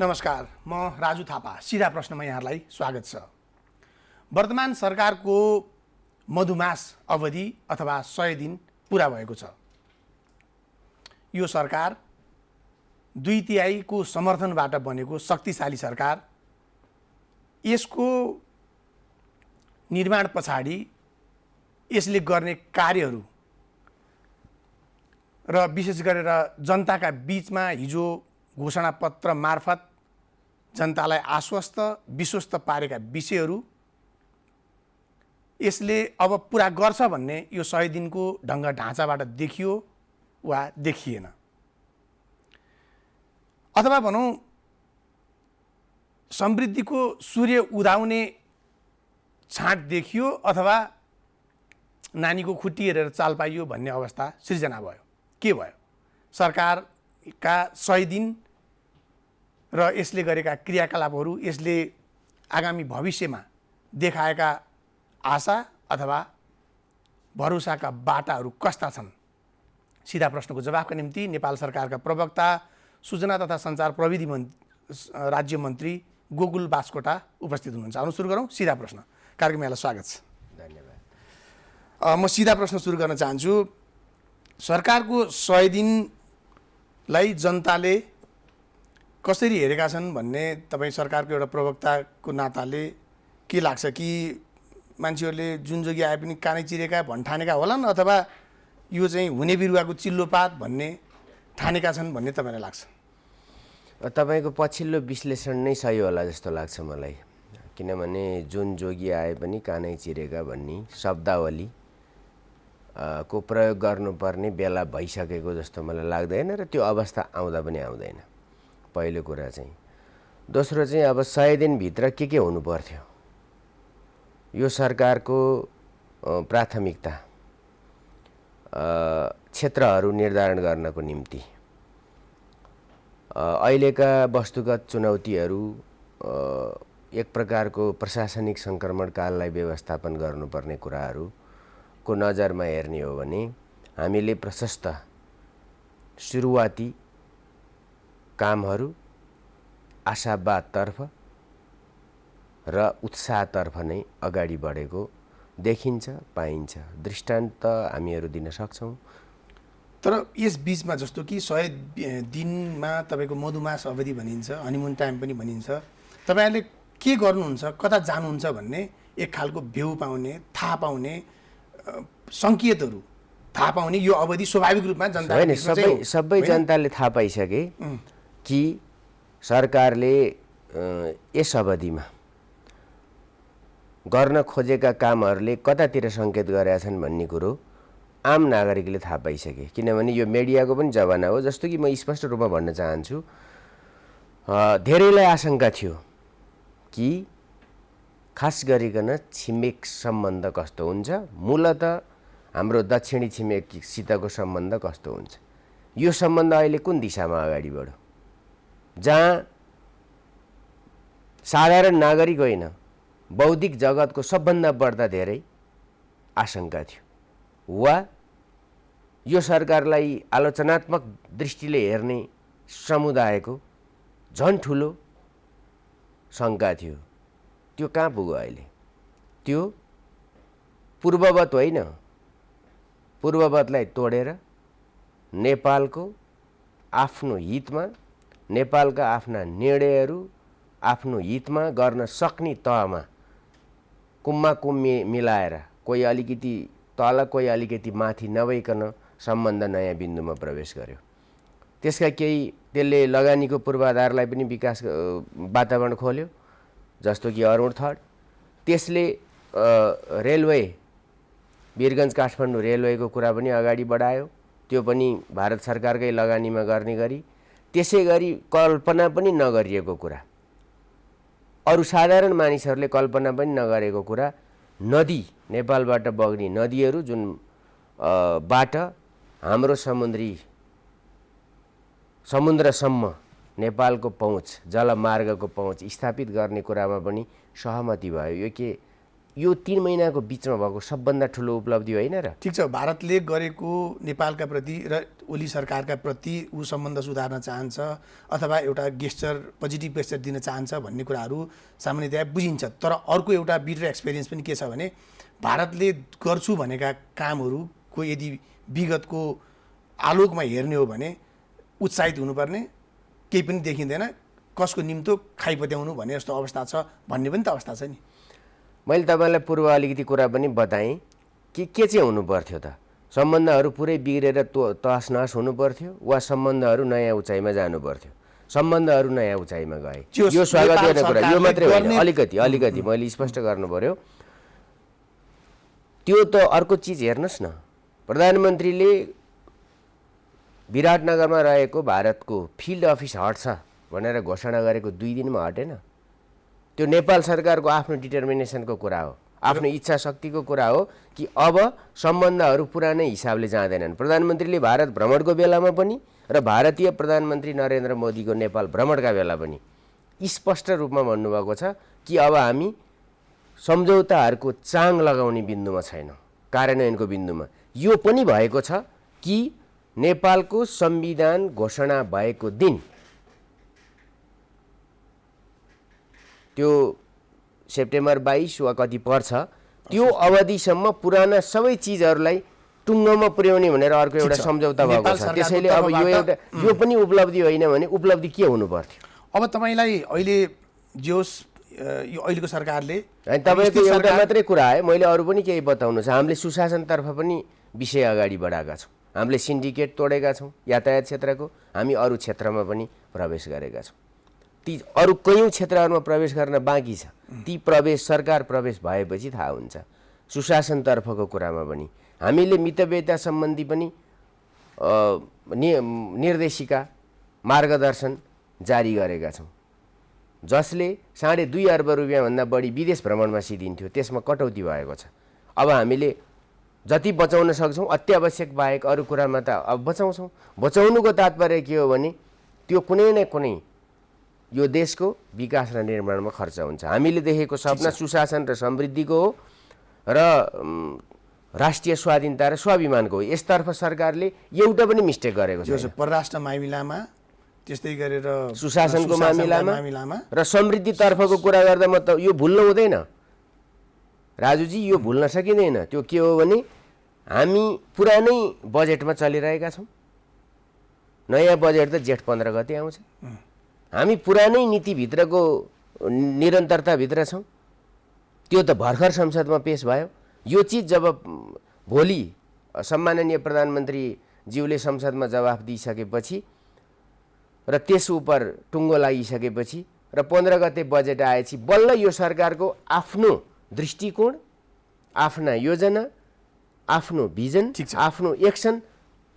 नमस्कार, म राजु थापा। सिधा प्रश्नमा यहाँलाई स्वागत छ। वर्तमान सरकारको मधुमास अवधि अथवा 100 दिन पुरा भएको छ। यो सरकार 2/3 को समर्थनबाट बनेको शक्तिशाली सरकार। यसको निर्माण पछाडि यसले गर्ने कार्यहरू र विशेष गरेर जनताका बीचमा हिजो घोषणापत्र मार्फत जनतालाई आश्वस्त विश्वस्त पारेका विषयहरू यसले अब पुरा गर्छ भन्ने यो 100 दिनको ढङ्ग ढाँचाबाट देखियो वा देखिएन, अथवा भनौँ समृद्धिको सूर्य उदाउने छाँट देखियो अथवा नानीको खुट्टी हेरेर चाल पाइयो भन्ने अवस्था सिर्जना भयो। के भयो? सरकारका 100 दिन र यसले गरेका क्रियाकलापहरू, यसले आगामी भविष्यमा देखाएका आशा अथवा भरोसाका बाटाहरू कस्ता छन्? सिधा प्रश्नको जवाफका निम्ति नेपाल सरकारका प्रवक्ता सूचना तथा सञ्चार प्रविधि राज्य मन्त्री गोकुल बास्कोटा उपस्थित हुनुहुन्छ। आउनु सुरु गरौँ सिधा प्रश्न कार्यक्रममा। यहाँलाई स्वागत छ। धन्यवाद। म सिधा प्रश्न सुरु गर्न चाहन्छु। सरकारको 100 दिनलाई जनताले कसरी हेरेका छन् भन्ने तपाईँ सरकारको एउटा प्रवक्ताको नाताले के लाग्छ? कि मान्छेहरूले जुन जोगी आए पनि कानै चिरेका भन्ठानेका होलान्, अथवा यो चाहिँ हुने बिरुवाको चिल्लोपात भन्ने ठानेका छन् भन्ने तपाईँलाई लाग्छ? तपाईँको पछिल्लो विश्लेषण नै सही होला जस्तो लाग्छ मलाई। किनभने जुन जोगी आए पनि कानै चिरेका भन्ने शब्दावली को प्रयोग गर्नुपर्ने बेला भइसकेको जस्तो मलाई लाग्दैन र त्यो अवस्था आउँदा पनि आउँदैन, पहिलो कुरा चाहिँ। दोस्रो चाहिँ अब 100 दिनभित्र के हुनु पर्थ्यो? यो सरकारको प्राथमिकता क्षेत्रहरू निर्धारण गर्नको निम्ति अहिलेका वस्तुगत चुनौतीहरू, एक प्रकारको प्रशासनिक सङ्क्रमणकाललाई व्यवस्थापन गर्नुपर्ने कुराहरूको नजरमा हेर्ने हो भने हामीले प्रशस्त सुरुवाती कामहरू आशावादतर्फ र उत्साहतर्फ नै अगाडि बढेको देखिन्छ, पाइन्छ। दृष्टान्त हामीहरू दिन सक्छौँ। तर यस बीचमा जस्तो कि 100 दिनमा तपाईँको मधुमास अवधि भनिन्छ, हनीमुन टाइम पनि भनिन्छ, तपाईँहरूले के गर्नुहुन्छ, कता जानुहुन्छ भन्ने एक खालको भ्यू पाउने, थाहा पाउने, सङ्केतहरू थाहा पाउने यो अवधि स्वाभाविक रूपमा जनता होइन, सबै जनताले थाहा पाइसके कि सरकारले यस अवधिमा गर्न खोजेका कामहरूले कतातिर सङ्केत गरेका छन् भन्ने कुरो आम नागरिकले थाहा पाइसके। किनभने यो मिडियाको पनि जमाना हो। जस्तो कि म स्पष्ट रूपमा भन्न चाहन्छु, धेरैलाई आशंका थियो कि खास गरिकन छिमेक सम्बन्ध कस्तो हुन्छ, मूलत हाम्रो दक्षिणी छिमेकसितको सम्बन्ध कस्तो हुन्छ। यो सम्बन्ध अहिले कुन दिशामा अगाडि बढ्यो? जहाँ साधारण नागरिक होइन, बौद्धिक जगतको सबभन्दा बढ्दा धेरै आशंका थियो, वा यो सरकारलाई आलोचनात्मक दृष्टिले हेर्ने समुदायको झन् ठुलो शङ्का थियो। त्यो कहाँ पुग्यो अहिले? त्यो पूर्ववत होइन, पूर्ववतलाई तोडेर नेपालको आफ्नो हितमा, नेपालका आफ्ना निर्णयहरू आफ्नो हितमा गर्न सक्ने तहमा कुममा कुम्मी मिलाएर कोही अलिकति तल कोही अलिकति माथि नभइकन सम्बन्ध नयाँ बिन्दुमा प्रवेश गर्यो। त्यसका केही त्यसले लगानीको पूर्वाधारलाई पनि विकास वातावरण खोल्यो, जस्तो कि अरुण थर्ड। त्यसले रेलवे वीरगञ्ज काठमाडौँ रेलवेको कुरा पनि अगाडि बढायो, त्यो पनि भारत सरकारकै लगानीमा गर्ने गरी। त्यसै गरी कल्पना पनि नगरिएको कुरा, अरू साधारण मानिसहरूले कल्पना पनि नगरेको कुरा, नदी, नेपालबाट बग्ने नदीहरू जुन बाट हाम्रो समुद्रसम्म नेपालको पहुँच, जलमार्गको पहुँच स्थापित गर्ने कुरामा पनि सहमति भयो। यो के यो 3 महिनाको बिचमा भएको सबभन्दा ठुलो उपलब्धि होइन र? ठिक छ, भारतले गरेको नेपालका प्रति र ओली सरकारका प्रति ऊ सम्बन्ध सुधार्न चाहन्छ अथवा एउटा गेस्चर पोजिटिभ गेस्चर दिन चाहन्छ भन्ने कुराहरू सामान्यतया बुझिन्छ। तर अर्को एउटा बिटर एक्सपिरियन्स पनि के छ भने भारतले गर्छु भनेका कामहरूको यदि विगतको आलोकमा हेर्ने हो भने उत्साहित हुनुपर्ने, केही पनि देखिँदैन, कसको निम्तो खाइपत्याउनु भन्ने जस्तो अवस्था छ भन्ने पनि त अवस्था छ नि। मैले तपाईँलाई पूर्व अलिकति कुरा पनि बताएँ कि के चाहिँ हुनु पर्थ्यो त? सम्बन्धहरू पुरै बिग्रेर तहस नहस हुनु पर्थ्यो वा सम्बन्धहरू नयाँ उचाइमा जानु पर्थ्यो? सम्बन्धहरू नयाँ उचाइमा गए, यो स्वागत गर्ने कुरा, यो मात्रै होइन। अलिकति मैले स्पष्ट गर्नु पर्यो। त्यो त अर्को चिज हेर्नुहोस् न, प्रधानमन्त्रीले विराटनगरमा रहेको भारतको फिल्ड अफिस हट्छ भनेर घोषणा गरेको 2 दिनमा हटेन। त्यो नेपाल सरकारको आफ्नो डिटर्मिनेसनको कुरा हो, आफ्नो इच्छा शक्तिको कुरा हो कि अब सम्बन्धहरू पुरानै हिसाबले जाँदैनन्। प्रधानमन्त्रीले भारत भ्रमणको बेलामा पनि र भारतीय प्रधानमन्त्री नरेन्द्र मोदीको नेपाल भ्रमणका बेला पनि स्पष्ट रूपमा भन्नुभएको छ कि अब हामी सम्झौताहरूको चाङ लगाउने बिन्दुमा छैनौँ, कार्यान्वयनको बिन्दुमा। यो पनि भएको छ कि नेपालको संविधान घोषणा भएको दिन त्यो सेप्टेम्बर 22 वा कति पर्छ, त्यो अवधिसम्म पुराना सबै चिजहरूलाई टुङ्गोमा पुर्याउने भनेर अर्को एउटा सम्झौता भएको छ। त्यसैले अब यो पनि उपलब्धि होइन भने उपलब्धि के हुनु पर्थ्यो? अब तपाईँलाई अहिले जोस यो अहिलेको सरकारले तपाईँको एउटा मात्रै कुरा है, मैले अरू पनि केही बताउनु छ। हामीले सुशासनतर्फ पनि विषय अगाडि बढाएका छौँ, हामीले सिन्डिकेट तोडेका छौँ यातायात क्षेत्रको, हामी अरू क्षेत्रमा पनि प्रवेश गरेका छौँ। ती अरू कयौँ क्षेत्रहरूमा प्रवेश गर्न बाँकी छ, ती प्रवेश सरकार प्रवेश भएपछि थाहा हुन्छ। सुशासनतर्फको कुरामा पनि हामीले मितव्ययता सम्बन्धी पनि निर्देशिका मार्गदर्शन जारी गरेका छौँ, जसले 2.5 अर्ब रुपियाँभन्दा बढी विदेश भ्रमणमा सिधिन्थ्यो, त्यसमा कटौती भएको छ। अब हामीले जति बचाउन सक्छौँ अत्यावश्यक बाहेक अरू कुरामा त अब बचाउँछौँ। बचाउनुको तात्पर्य के हो भने त्यो कुनै न कुनै यो देशको विकास र निर्माणमा खर्च हुन्छ। हामीले देखेको सपना सुशासन र समृद्धिको हो र राष्ट्रिय स्वाधीनता र स्वाभिमानको हो। यसतर्फ सरकारले एउटा पनि मिस्टेक गरेको छैन। परराष्ट्र मामिलामा त्यस्तै गरेर सुशासनको मामिलामा र समृद्धितर्फको कुरा गर्दा म त यो भुल्नु हुँदैन राजुजी, यो भुल्न सकिँदैन। त्यो के हो भने हामी पुरानै बजेटमा चलिरहेका छौँ, नयाँ बजेट त जेठ 15 गते आउँछ। हामी पुरानै नीतिभित्रको निरन्तरताभित्र छौँ, त्यो त भर्खर संसदमा पेश भयो। यो चिज जब भोलि सम्माननीय प्रधानमन्त्रीज्यूले संसदमा जवाफ दिइसकेपछि र त्यस उप टुङ्गो लागिसकेपछि र 15 गते बजेट आएपछि बल्ल यो सरकारको आफ्नो दृष्टिकोण, आफ्ना योजना, आफ्नो भिजन, आफ्नो एक्सन,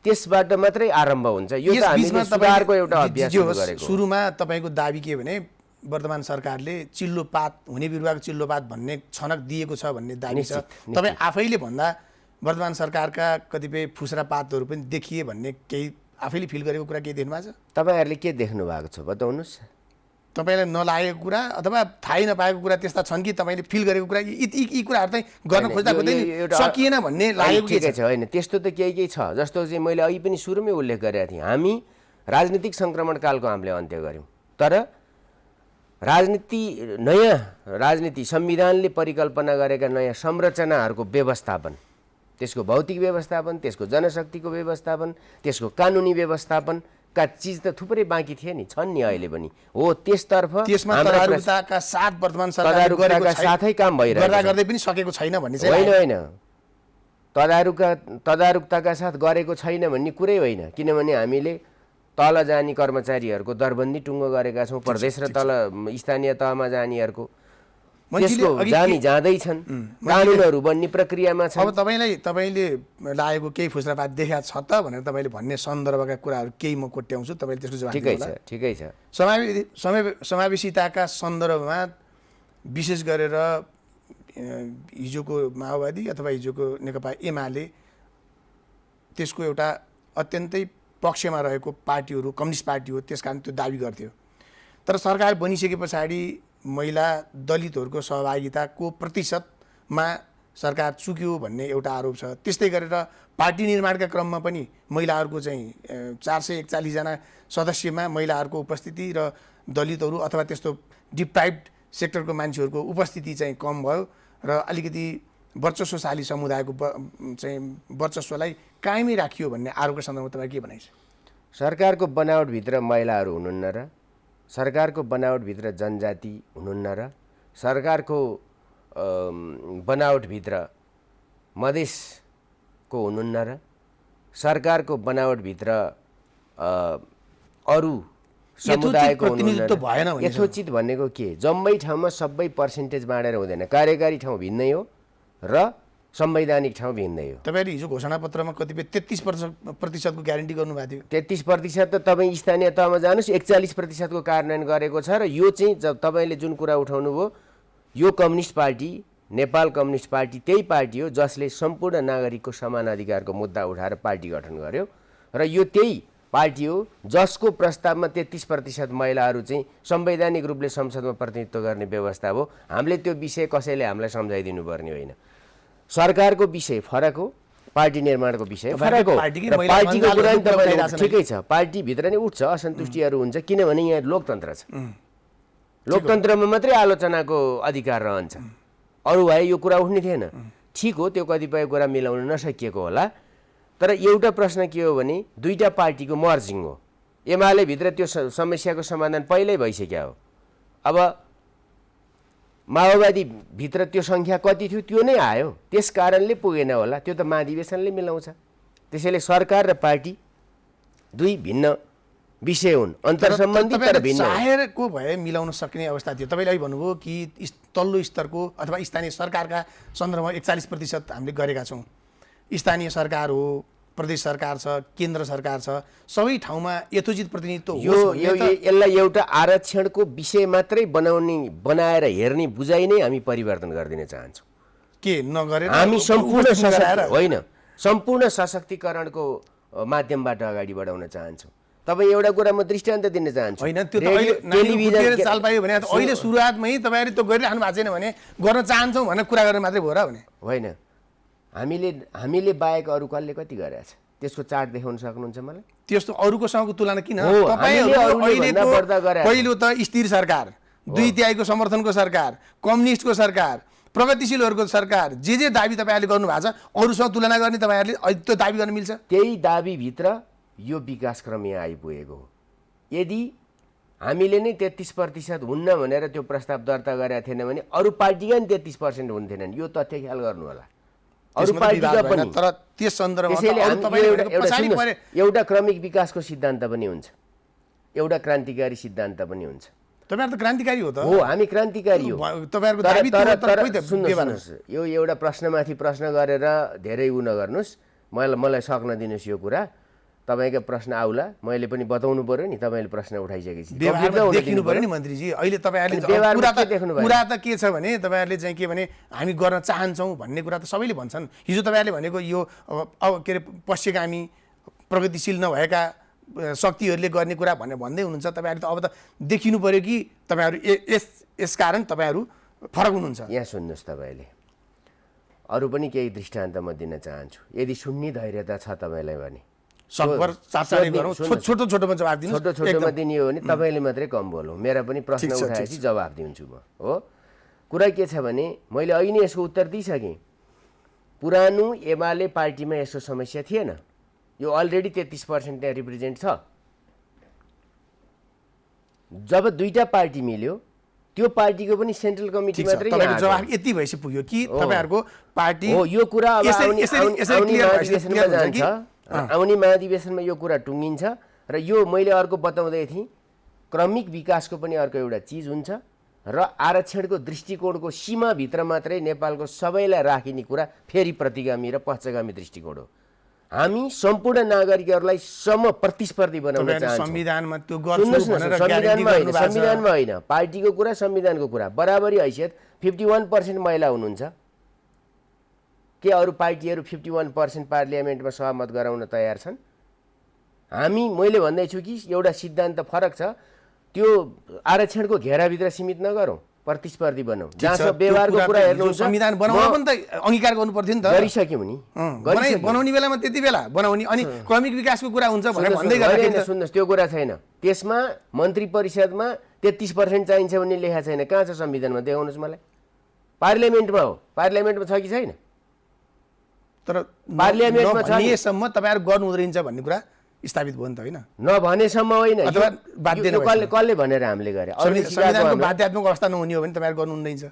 त्यसबाट मात्रै आरम्भ हुन्छ। यो त हामीले सुधारको एउटा अभ्यास गरेको। सुरुमा तपाईँको दाबी के भने वर्तमान सरकारले चिल्लोपात हुने बिरुवाको चिल्लोपात भन्ने छनक दिएको छ भन्ने दाबी छ। तपाईँ आफैले भन्दा वर्तमान सरकारका कतिपय फुस्रा पातहरू पनि देखिए भन्ने केही आफैले फिल गरेको कुरा केही देख्नु भएको छ? तपाईँहरूले के देख्नु भएको छ बताउनुहोस्। तपाईँलाई नलागेको कुरा अथवा थाहै नपाएको कुरा त्यस्ता छन् कि तपाईँले फिल गरेको कुरा यी कुराहरू चाहिँ गर्न खोज्दा सकिएन भन्ने लागेको के छ? होइन, त्यस्तो त केही छ। जस्तो चाहिँ मैले अघि पनि सुरुमै उल्लेख गरेका थिएँ, हामी राजनीतिक सङ्क्रमणकालको हामीले अन्त्य गऱ्यौँ। तर नयाँ राजनीति संविधानले परिकल्पना गरेका नयाँ संरचनाहरूको व्यवस्थापन, त्यसको भौतिक व्यवस्थापन, त्यसको जनशक्तिको व्यवस्थापन, त्यसको कानुनी व्यवस्थापन का चिज त थुप्रै बाँकी थिए नि, छन् नि अहिले पनि। हो, त्यसतर्फ तदारुकताका साथ वर्तमान सरकारका साथै काम भइरहेको गर्दै पनि सकेको छैन भन्ने चाहिँ होइन। तदारुकताका साथ गरेको छैन भन्ने कुरै होइन, किनभने हामीले तल जाने कर्मचारीहरूको दरबन्दी टुङ्गो गरेका छौँ, प्रदेश र तल स्थानीय तहमा जानेहरूको जाँदैछन्, कानुनहरू बन्ने प्रक्रियामा छ। अब तपाईँले लागेको केही फुस्रापात देखा छ त भनेर तपाईँले भन्ने सन्दर्भका कुराहरू केही म कोट्याउँछु, तपाईँले त्यसको जवाफ दिनुहोला। ठिकै छ। समावेशिताका सन्दर्भमा विशेष गरेर हिजोको माओवादी अथवा हिजोको नेकपा एमाले त्यसको एउटा अत्यन्तै पक्षमा रहेको पार्टीहरू कम्युनिस्ट पार्टी हो, त्यसकारण त्यो दाबी गर्थ्यो। तर सरकार बनिसके पछाडि महिला दलितहरूको सहभागिताको प्रतिशत मा सरकार चुक्यो भन्ने एउटा आरोप छ। त्यस्तै गरेर पार्टी निर्माणका क्रममा पनि महिलाहरूको चाहिँ 441 जना सदस्यमा महिलाहरूको उपस्थिति र दलितहरू अथवा त्यस्तो डिप्राइभ्ड सेक्टरको मान्छेहरूको उपस्थिति चाहिँ कम भयो र अलिकति वर्चस्वशाली समुदायको चाहिँ वर्चस्वलाई कायमै राखियो भन्ने आरोपको सन्दर्भमा तपाईँ के भनाइ छ? सरकारको बनावटभित्र महिलाहरू हुनुहुन्न र, सरकारको बनावटभित्र जनजाति हुनुहुन्न र, सरकारको बनावटभित्र मधेसको हुनुहुन्न र, सरकारको बनावटभित्र अरू समुदायको हुनुहुन्न। यथोचित भनेको के? जम्मै ठाउँमा सबै पर्सेन्टेज बाँडेर हुँदैन। कार्यकारी ठाउँ भिन्नै हो र संवैधानिक ठाउँ भिन्दै हो। तपाईँले हिजो घोषणापत्रमा कतिपय 33% ग्यारेन्टी गर्नुभएको थियो। 33% त तपाईँ स्थानीय तहमा जानुहोस्, 41% कार्यान्वयन गरेको छ। र यो चाहिँ तपाईँले जुन कुरा उठाउनु भयो, यो communist party, Nepal communist party त्यही पार्टी हो जसले सम्पूर्ण नागरिकको समान अधिकारको मुद्दा उठाएर पार्टी गठन गर्यो। र यो त्यही पार्टी हो जसको प्रस्तावमा 33% महिलाहरू चाहिँ संवैधानिक रूपले संसदमा प्रतिनिधित्व गर्ने व्यवस्था हो। हामीले त्यो विषय कसैले हामीलाई सम्झाइदिनु पर्ने होइन। सरकारको विषय फरक हो, पार्टी निर्माणको विषय फरक हो। पार्टीको कुरा नि तपाईँ ठिकै छ, पार्टीभित्र नै उठ्छ, असन्तुष्टिहरू हुन्छ, किनभने यहाँ लोकतन्त्र छ। लोकतन्त्रमा मात्रै आलोचनाको अधिकार रहन्छ। अरू भए यो कुरा उठ्ने थिएन। ठिक हो, त्यो कतिपय कुरा मिलाउन नसकिएको होला। तर एउटा प्रश्न के हो भने दुईटा पार्टीको मर्जिङ हो। एमाले भित्र त्यो समस्याको समाधान पहिल्यै भइसक्यो हो। अब माओवादी भित्र त्यो सङ्ख्या कति थियो त्यो नै आयो, त्यस कारणले पुगेन होला। त्यो त महाधिवेशनले मिलाउँछ। त्यसैले सरकार र पार्टी दुई भिन्न विषय हुन्, अन्तर्सम्बन्धी तर भिन्न। चाहेको भए मिलाउन सक्ने अवस्था थियो। तपाईँले अहिले भन्नुभयो कि तल्लो स्तरको अथवा स्थानीय सरकारका सन्दर्भमा 41% हामीले गरेका छौँ। स्थानीय सरकार हो, प्रदेश सरकार छ, केन्द्र सरकार छ, सबै ठाउँमा यथोचित प्रतिनिधित्व यसलाई एउटा आरक्षणको विषय मात्रै बनाएर हेर्ने बुझाइ नै हामी परिवर्तन गरिदिन चाहन्छौँ। के नगरेर हामी सम्पूर्ण सशक्तिकरणको माध्यमबाट अगाडि बढाउन चाहन्छौँ। तपाईँ एउटा कुरा म दृष्टान्त दिन चाहन्छु। होइन, त्यो टेलिभिजन चाल पायो भने अहिले सुरुवातमै तपाईँहरूले त्यो गरिरहनु भएको छैन भने गर्न चाहन्छौँ भनेर कुरा गर्ने मात्रै भयो र भने होइन। हामीले बाहेक अरू कसले कति गरेछ त्यसको चार्ट देखाउन सक्नुहुन्छ मलाई? त्यस्तो अरूकोसँगको तुलना किन? पहिलो त स्थिर सरकार, 2/3 समर्थनको सरकार, कम्युनिस्टको सरकार, प्रगतिशीलहरूको सरकार, जे दाबी तपाईँहरूले गर्नुभएको छ अरूसँग तुलना गर्ने तपाईँहरूले त्यो दाबी गर्न मिल्छ? त्यही दाबीभित्र यो विकासक्रम यहाँ आइपुगेको हो। यदि हामीले नै 33% हुन्न भनेर त्यो प्रस्ताव दर्ता गरेका थिएन भने अरू पार्टीका नि 33% हुन्थेनन्। यो तथ्य ख्याल गर्नु होला। अरू पार्टीका पनि। तर त्यस सन्दर्भमा एउटा क्रमिक विकासको सिद्धान्त पनि हुन्छ, एउटा क्रान्तिकारी सिद्धान्त पनि हुन्छ। तपाईहरु त क्रान्तिकारी हो त? हो, हामी क्रान्तिकारी हो। तपाईहरुको दाबी सुन्नुहोस्, यो एउटा प्रश्नमाथि प्रश्न गरेर धेरै उ नगर्नुहोस्। मलाई सक्न दिनुहोस् यो कुरा। तपाईको प्रश्न आउला, मैले पनि बताउनु पर्यो नि। तपाईले प्रश्न उठाइसकेपछि देखिनु पर्यो नि मन्त्रीजी। अहिले तपाईहरुले कुरा त के छ भने तपाईहरुले चाहिँ के भने हामी गर्न चाहन्छौँ भन्ने कुरा त सबैले भन्छन्। हिजो तपाईहरुले भनेको यो के अरे पश्चिगामी प्रगतिशील नभएका शक्तिहरूले गर्ने कुरा भनेर भन्दै हुनुहुन्छ। तपाईहरुले त अब त देखिनु पर्यो कि तपाईहरु यस कारण तपाईहरु फरक हुनुहुन्छ। यहाँ सुन्नुहोस्, तपाईले अरू पनि केही दृष्टान्त म दिन चाहन्छु यदि सुन्ने धैर्यता छ तपाईलाई भने। छोटोमा जवाब दिनु। छोटोमा दिने हो भने तपाईले मात्रै कम बोल्नु, मेरा पनि प्रश्न उठाएपछि जवाब दिन्छु म। हो, कुरा के छ भने मैले अहिले नै यसको उत्तर दिइसकेँ। पुरानो एमाले पार्टीमा यस्तो समस्या थिएन। यो अलरेडी 33% त्यहाँ रिप्रेजेन्ट छ। जब दुईटा पार्टी मिल्यो त्यो पार्टीको पनि सेन्ट्रल कमिटी मात्रै जवाब यति भएपछि पुग्यो कि तपाईहरुको पार्टी हो। यो कुरा अब आउने महाधिवेशनमा यो कुरा टुङ्गिन्छ। र यो मैले अर्को बताउँदै थिएँ, क्रमिक विकासको पनि अर्को एउटा चिज हुन्छ र आरक्षणको दृष्टिकोणको सीमाभित्र मात्रै नेपालको सबैलाई राखिने कुरा फेरि प्रतिगामी र पक्षगामी दृष्टिकोण हो। हामी सम्पूर्ण नागरिकहरूलाई प्रतिस्पर्धी बनाउन चाहन्छौँ। संविधानमा त्यो संविधानमा होइन, पार्टीको कुरा, संविधानको कुरा। बराबरी हैसियत 51% महिला हुनुहुन्छ। के अरू पार्टीहरू 51% पार्लियामेन्टमा सहमत गराउन तयार छन्? मैले भन्दैछु कि एउटा सिद्धान्त फरक छ। त्यो आरक्षणको घेराभित्र सीमित नगरौँ। प्रतिस्पर्धी बनाऊ जहाँसम्म व्यवहारको कुरा हेर्नुहुन्छ संविधान बनाउन पनि त अंगीकार गर्नु पर्थ्यो नि त गरिसक्यौँ नि बनाउने बेलामा त्यति बेला बनाउने अनि क्रमिक विकासको कुरा हुन्छ भनेर भन्दै गर्दाखेरि सुन्नुहोस् त्यो कुरा छैन त्यसमा मन्त्री परिषदमा 33% चाहिन्छ भन्ने लेखा छैन कहाँ छ संविधानमा देखाउनुहोस् मलाई पार्लियामेन्टमा हो पार्लियामेन्टमा छ कि छैन तर पार्लियामेन्टमा छ यहीसम्म तपाईहरु गर्नु हुँदैछ भन्ने कुरा स्थापित भयो नि त हैन नभनेसम्म होइन अथवा बाध्य कसले भनेर हामीले गरे संविधानको बाध्यात्मक अवस्था नहुने हो भने तपाईहरु गर्नु हुँदैछ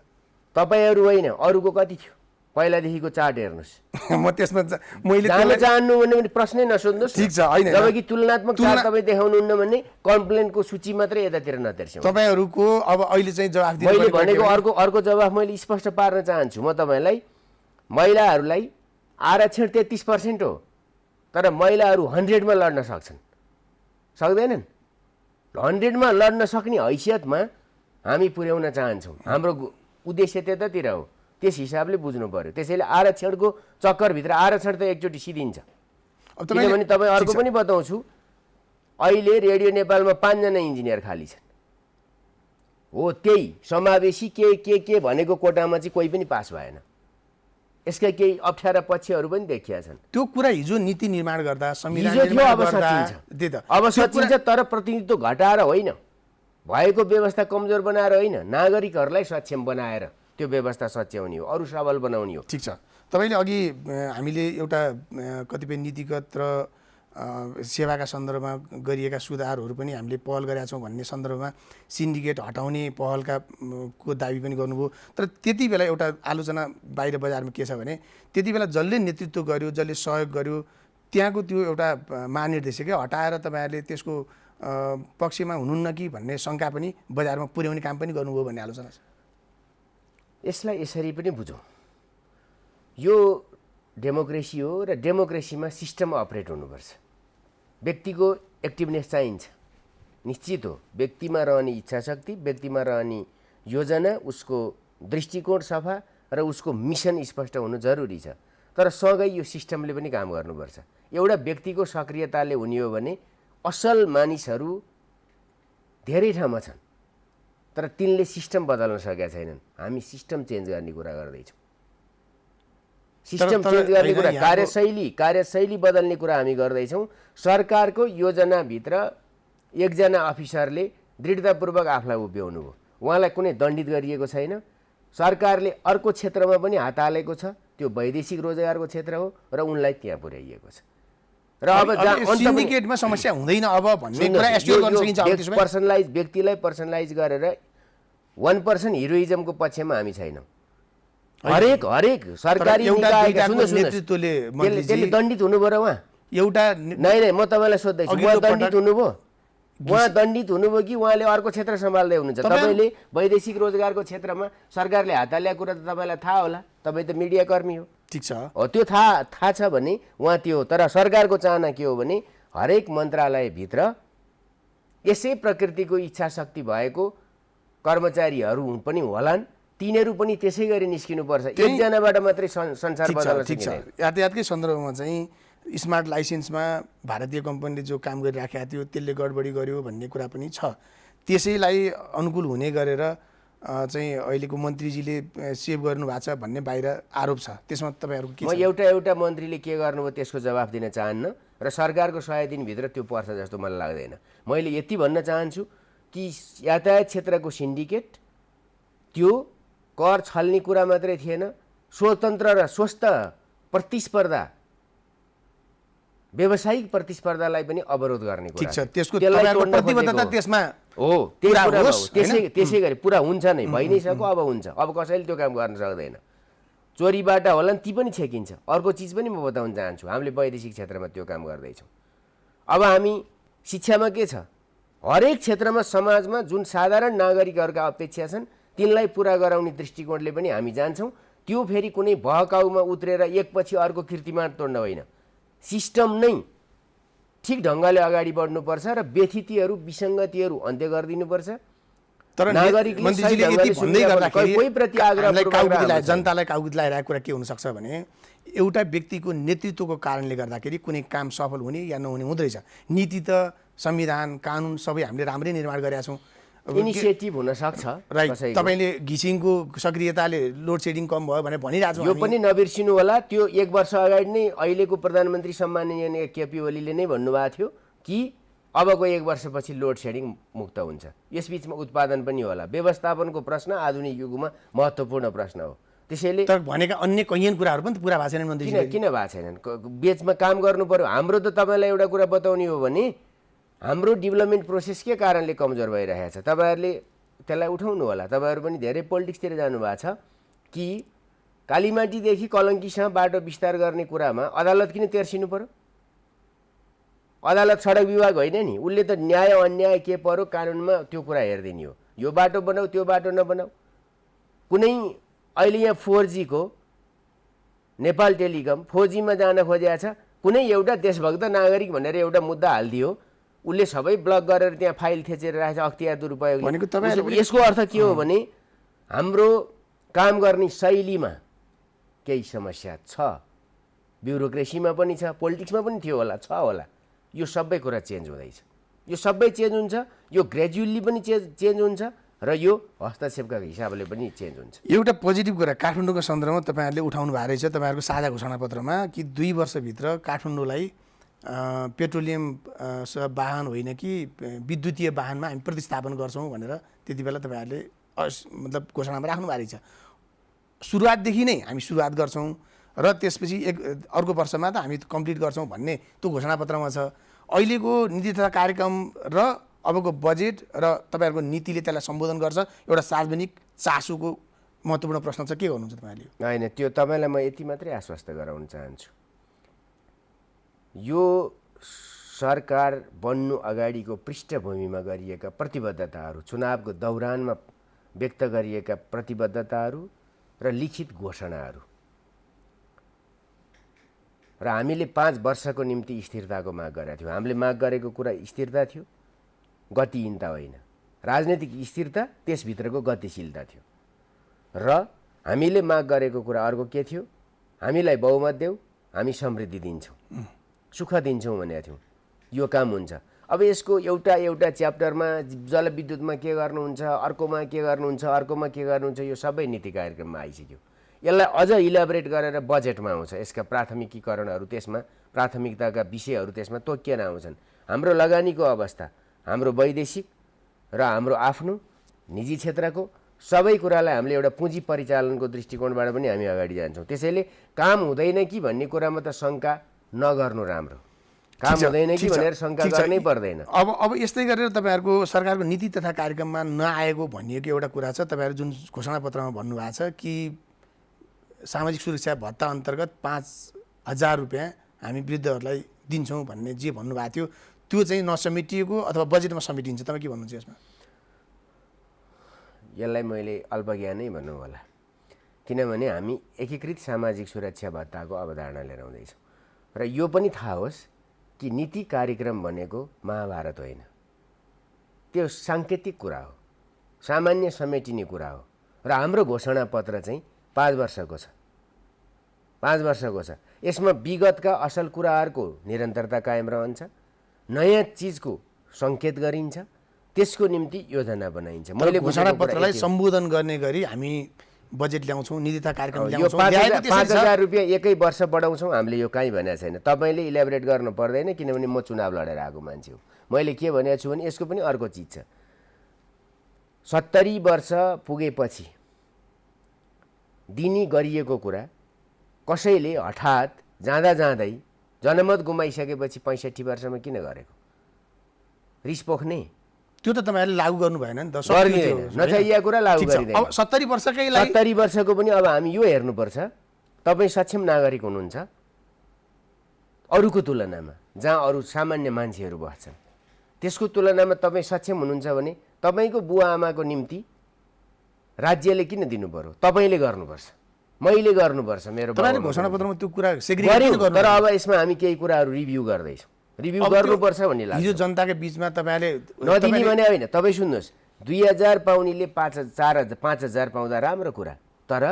तपाईहरु होइन अरूको कति थियो पहिलादेखिको चार्ट हेर्नुस् म त्यसमा मैले जान्न चाहन्नु भने प्रश्नै नसोध्नुस् ठीक छ हैन जबकि तुलनात्मक चार्ट तपाई देखाउनुहुन्न भने कम्प्लेनको सूची मात्रै यतातिर नतेर्स्यौं तपाईहरुको अब अहिले चाहिँ जवाफ दिनु मैले भनेको अर्को जवाफ मैले स्पष्ट पार्न चाहन्छु म तपाईलाई महिलाहरूलाई आरक्षण 33% हो तर महिलाहरू 100 मा लड्न सक्छन् सक्दैनन् 100 मा लड्न सक्ने हैसियतमा हामी पुर्याउन चाहन्छौं हाम्रो उद्देश्य त्यतातिर हो त्यस हिसाबले बुझ्नु पर्यो त्यसैले आरक्षणको चक्करभित्र आरक्षण त एकचोटि सिधिन्छ किनभने तपाईँ अर्को पनि बताउँछु अहिले रेडियो नेपालमा 5 जना इन्जिनियर खाली छन् हो त्यही समावेशी के भनेको कोटामा चाहिँ कोही पनि पास भएन यसका केही अप्ठ्यारा पक्षहरू पनि देखिया छन् त्यो कुरा हिजो नीति निर्माण गर्दा संविधान निर्माण गर्दा अब सचिन्छ तर प्रतिनिधित्व घटाएर होइन भएको व्यवस्था कमजोर बनाएर होइन नागरिकहरूलाई सक्षम बनाएर त्यो व्यवस्था सच्याउने हो अरु सबल बनाउने हो ठीक छ तपाईले अघि हामीले एउटा कतिपय नीतिगत र सेवाका सन्दर्भमा गरिएका सुधारहरू पनि हामीले पहल गरेका छौं भन्ने सन्दर्भमा सिन्डिकेट हटाउने पहलका को दाबी पनि गर्नुभयो तर त्यति बेला एउटा आलोचना बाहिर बजारमा के छ भने त्यति बेला जसले नेतृत्व गर्यो जसले सहयोग गर्यो त्यहाँको त्यो एउटा महानिर्देशकै हटाएर तपाईहरुले त्यसको पक्षमा हुनुहुन्न कि भन्ने शंका पनि बजारमा पुर्याउने काम पनि गर्नुभयो भन्ने आलोचना छ यसलाई यसरी पनि बुझौं यो डेमोक्रेसी हो र डेमोक्रेसीमा सिस्टम अपरेट हुनुपर्छ व्यक्तिको एक्टिभनेस चाहिन्छ निश्चित हो व्यक्तिमा रहने इच्छा शक्ति व्यक्तिमा रहने योजना उसको दृष्टिकोण सफा र उसको मिसन स्पष्ट हुनु जरुरी छ तर सँगै यो सिस्टमले पनि काम गर्नुपर्छ एउटा व्यक्तिको सक्रियताले हुने हो भने असल मानिसहरू धेरै ठाउँमा छन् तर तिनले सिस्टम बदल्न सकेका छैनन् हामी सिस्टम चेन्ज गर्ने कुरा गर्दैछौँ सिस्टम चेन्ज गर्ने कुरा कार्यशैली बदल्ने कुरा हामी गर्दैछौँ सरकारको योजनाभित्र एकजना अफिसरले दृढतापूर्वक आफूलाई उभ्याउनु भयो उहाँलाई कुनै दण्डित गरिएको छैन सरकारले अर्को क्षेत्रमा पनि हात हालेको छ त्यो वैदेशिक रोजगारको क्षेत्र हो र उनलाई त्यहाँ पुर्याइएको छ र अब सिन्डिकेटमा समस्या हुँदैन अब भन्ने कुरा एस्योर गर्न सकिन्छ पर्सनलाइज व्यक्तिलाई पर्सनलाइज गरेर 1% हिरोइजमको पक्षमा हामी छैनौं हरेक सरकारी निकायका नेतृत्वले त्यसले दण्डित हुनु पर्यो उहाँ एउटा नै म तपाईलाई सोध्दै छु उहाँ दण्डित हुनुभयो उहाँ दण्डित हुनुभयो कि उहाँले अर्को क्षेत्र सम्हाल्दै हुनुहुन्छ तपाईले वैदेशिक रोजगारको क्षेत्रमा सरकारले हात हालेको कुरा त तपाईलाई थाहा होला तपाई त मिडिया कर्मी हो ठीक छ हो त्यो थाहा छ भने उहाँ त्यो हो तर सरकारको चाहना के हो भने हरेक मन्त्रालय भित्र यसै प्रकृतिको इच्छा शक्ति भएको कर्मचारीहरू पनि होलान् तिनीहरू पनि त्यसै गरी निस्किनु पर्छ एकजनाबाट मात्रै संसार बदल्न सकिदैन यातायातकै सन्दर्भमा चाहिँ स्मार्ट लाइसेन्समा भारतीय कम्पनीले जो काम गरिराखेको थियो त्यसले गडबडी गर्यो भन्ने कुरा पनि छ त्यसैलाई अनुकूल हुने गरेर चाहिँ अहिलेको मन्त्रीजीले सेभ गर्नु भएको छ भन्ने बाहिर आरोप छ त्यसमा तपाईहरुको के छ म एउटा मन्त्रीले के गर्नुभयो त्यसको जवाफ दिन चाहन्न र सरकारको 100 दिनभित्र त्यो पर्छ जस्तो मलाई लाग्दैन मैले यति भन्न चाहन्छु कि यातायात क्षेत्रको सिन्डिकेट त्यो कर छल्ने कुरा मात्रै थिएन स्वतन्त्र र स्वस्थ प्रतिस्पर्धा व्यावसायिक प्रतिस्पर्धालाई पनि अवरोध गर्ने कुरा ठीक छ त्यसको तपाईहरुको प्रतिबद्धता त्यसमा हो त्यसै गरी पुरा हुन्छ नै भइ नै सक्यो अब हुन्छ अब कसैले त्यो काम गर्न सक्दैन चोरीबाट होला ती पनि छेकिन्छ अर्को चीज पनि म बताउन चाहन्छु हामीले वैदेशिक क्षेत्रमा त्यो काम गर्दैछौँ अब हामी शिक्षामा के छ हरेक क्षेत्रमा समाजमा जुन साधारण नागरिकहरूका अपेक्षा छन् तिनलाई पूरा गराउने दृष्टिकोणले पनि हामी जान्छौँ त्यो फेरि कुनै बहकाउमा उत्रेर एकपछि अर्को कीर्तिमान तोड्न होइन सिस्टम नै ठीक ढङ्गले अगाडि बढ्नुपर्छ र व्यथितिहरू विसङ्गतिहरू अन्त्य गरिदिनुपर्छ तर मन्त्रीजीले यति भन्दै गर्दाखेरि कोही प्रति आग्रह जनतालाई काउगित लगाइरहेको कुरा के हुन सक्छ भने एउटा व्यक्तिको नेतृत्वको कारणले गर्दाखेरि कुनै काम सफल हुने या नहुने हुँदैछ नीति त संविधान कानुन सबै हामीले राम्रै निर्माण गरेका छौँ इनिसिएटिभ हुन सक्छ राइट, कसैको। तपाईँले घिसिङको सक्रियताले लोड सेडिङ कम भयो भने भनिरहेको छौँ यो हामी। पनि नबिर्सिनु होला, त्यो 1 वर्ष अगाडि नै अहिलेको प्रधानमन्त्री सम्माननीय केपी ओलीले नै भन्नुभएको थियो कि अबको 1 वर्षपछि लोड सेडिङ मुक्त हुन्छ। यसबीचमा उत्पादन पनि होला। व्यवस्थापनको प्रश्न आधुनिक युगमा महत्त्वपूर्ण प्रश्न हो। त्यसैले तर भनेका अन्य कैयन कुराहरू पनि त पुरा भएको छैनन् मन्त्रीजी। किन भएको छैनन्? बेचमा काम गर्नु पर्यो। हाम्रो त तपाईँलाई एउटा कुरा बताउने हो भने हाम्रो डेभलपमेन्ट प्रोसेस के कारणले कमजोर भइरहेछ तपाईँहरूले त्यसलाई उठाउनु होला। तपाईँहरू पनि धेरै पोलिटिक्सतिर जानुभएको छ कि कालीमाटीदेखि कलङ्कीसम्म बाटो विस्तार गर्ने कुरामा अदालत किन तेर्सिनु पर्यो? अदालत सडक विभाग होइन नि, उसले त न्याय अन्याय के पर्यो कानुनमा त्यो कुरा हेरिदिने हो। यो बाटो बनाऊ त्यो बाटो नबनाऊ। कुनै अहिले यहाँ 4G को नेपाल टेलिकम 4G मा जान खोजेको छ, कुनै एउटा देशभक्त नागरिक भनेर एउटा मुद्दा हालिदियो, उसले सबै ब्लक गरेर त्यहाँ फाइल थेचेर राखेछ अख्तियार दुरुपयोग। भनेको तपाईँहरूले यसको अर्थ के हो भने हाम्रो काम गर्ने शैलीमा केही समस्या छ, ब्युरोक्रेसीमा पनि छ, पोलिटिक्समा पनि थियो होला, छ होला। यो सबै कुरा चेन्ज हुँदैछ। यो सबै चेन्ज हुन्छ, यो ग्रेजुअली पनि चेन्ज हुन्छ र यो हस्तक्षेपका हिसाबले पनि चेन्ज हुन्छ। एउटा पोजिटिभ कुरा काठमाडौँको सन्दर्भमा तपाईँहरूले उठाउनु भएको रहेछ तपाईँहरूको साझा घोषणापत्रमा कि 2 वर्षभित्र काठमाडौँलाई पेट्रोलियम वाहन होइन कि विद्युतीय वाहनमा हामी प्रतिस्थापन गर्छौँ भनेर त्यति बेला तपाईँहरूले मतलब घोषणामा राख्नु भएको रहेछ। सुरुवातदेखि नै हामी सुरुवात गर्छौँ र त्यसपछि अर्को वर्षमा त हामी कम्प्लिट गर्छौँ भन्ने त्यो घोषणापत्रमा छ। अहिलेको नीति तथा कार्यक्रम र अबको बजेट र तपाईँहरूको नीतिले त्यसलाई सम्बोधन गर्छ, एउटा सार्वजनिक चासोको महत्त्वपूर्ण प्रश्न छ, के गर्नुहुन्छ तपाईँले? होइन, त्यो तपाईँलाई म यति मात्रै आश्वस्त गराउन चाहन्छु, यो सरकार बन्नु अगाडिको पृष्ठभूमिमा गरिएका प्रतिबद्धताहरू, चुनावको दौरानमा व्यक्त गरिएका प्रतिबद्धताहरू र लिखित घोषणाहरू र हामीले 5 वर्षको निम्ति स्थिरताको माग गरेका थियौँ। हामीले माग गरेको कुरा स्थिरता थियो, गतिहीनता होइन। राजनीतिक स्थिरता त्यसभित्रको गतिशीलता थियो र हामीले माग गरेको कुरा अर्को के थियो? हामीलाई बहुमत देऊ, हामी समृद्धि दिन्छौँ, सुख दिन्छौँ भनेका थियौँ। यो काम हुन्छ। अब यसको एउटा एउटा च्याप्टरमा जलविद्युतमा के गर्नुहुन्छ, अर्कोमा के गर्नुहुन्छ, अर्कोमा के गर्नुहुन्छ, यो सबै नीति कार्यक्रममा आइसक्यो। यसलाई अझ इलाबोरेट गरेर बजेटमा आउँछ। यसका प्राथमिकीकरणहरू, त्यसमा प्राथमिकताका विषयहरू त्यसमा तोकिएर आउँछन्। हाम्रो लगानीको अवस्था, हाम्रो वैदेशिक र हाम्रो आफ्नो निजी क्षेत्रको सबै कुरालाई हामीले एउटा पुँजी परिचालनको दृष्टिकोणबाट पनि हामी अगाडि जान्छौँ। त्यसैले काम हुँदैन कि भन्ने कुरामा त शङ्का नगर्नु राम्रो। काम हुँदैन कि भनेर शङ्का गर्नै पर्दैन। अब यस्तै गरेर तपाईँहरूको सरकारको नीति तथा कार्यक्रममा नआएको भनिएको एउटा कुरा छ। तपाईँहरू जुन घोषणापत्रमा भन्नुभएको छ कि सामाजिक सुरक्षा भत्ता अन्तर्गत 5,000 रुपियाँ हामी वृद्धहरूलाई दिन्छौँ भन्ने जे भन्नुभएको थियो त्यो चाहिँ नसमेटिएको अथवा बजेटमा समेटिन्छ, तपाईँ के भन्नुहुन्छ यसमा? यसलाई मैले अल्पज्ञानै भन्नु होला, किनभने हामी एकीकृत सामाजिक सुरक्षा भत्ताको अवधारणा लिएर आउँदैछौँ र यो पनि थाहा होस् कि नीति कार्यक्रम भनेको महाभारत होइन, त्यो साङ्केतिक कुरा हो, सामान्य समेटिने कुरा हो र हाम्रो घोषणापत्र चाहिँ 5 वर्षको छ। 5 वर्षको छ। यसमा विगतका असल कुराहरूको निरन्तरता कायम रहन्छ, नयाँ चिजको सङ्केत गरिन्छ, त्यसको निम्ति योजना बनाइन्छ। मैले घोषणापत्रलाई सम्बोधन गर्ने गरी हामी बजेट ल्याउँछौँ, नीति तथा कार्यक्रम यो 5,000 रुपियाँ एकै वर्ष बढाउँछौँ हामीले, यो कहीँ भनेको छैन। तपाईँले इलेबोरेट गर्नु पर्दैन, किनभने म चुनाव लडेर आएको मान्छे हो। मैले के भनेको छु भने यसको पनि अर्को चिज छ। 70 वर्ष पुगेपछि दिने गरिएको कुरा कसैले हठात जाँदा जाँदै जनमत गुमाइसकेपछि 65 वर्षमा किन गरेको? रिस पोख्ने? त्यो त तपाईँहरूले लागू गर्नु भएन नि त, नचाहिएको कुरा लागू गरिँदैन। अब 70 वर्षकै लागि 70 वर्षको पनि अब हामी यो हेर्नुपर्छ, तपाईँ सक्षम नागरिक हुनुहुन्छ अरूको तुलनामा, जहाँ अरू सामान्य मान्छेहरू बस्छन्, त्यसको तुलनामा तपाईँ सक्षम हुनुहुन्छ भने तपाईँको बुवा आमाको निम्ति राज्यले किन दिनु पर्यो? तपाईँले गर्नुपर्छ, मैले गर्नुपर्छ। मेरो घोषणापत्रमा त्यो कुरा सेग्रिगेट गर्नु। तर अब यसमा हामी केही कुराहरू रिभ्यू गर्दैछौँ, रिभ्यू गर्नुपर्छ भन्ने लाग्छ। हिजो जनताको बिचमा तपाईँले नदिने भने होइन, तपाईँ सुन्नुहोस्, 2,000 पाउनेले 5,000 पाउँदा राम्रो कुरा, तर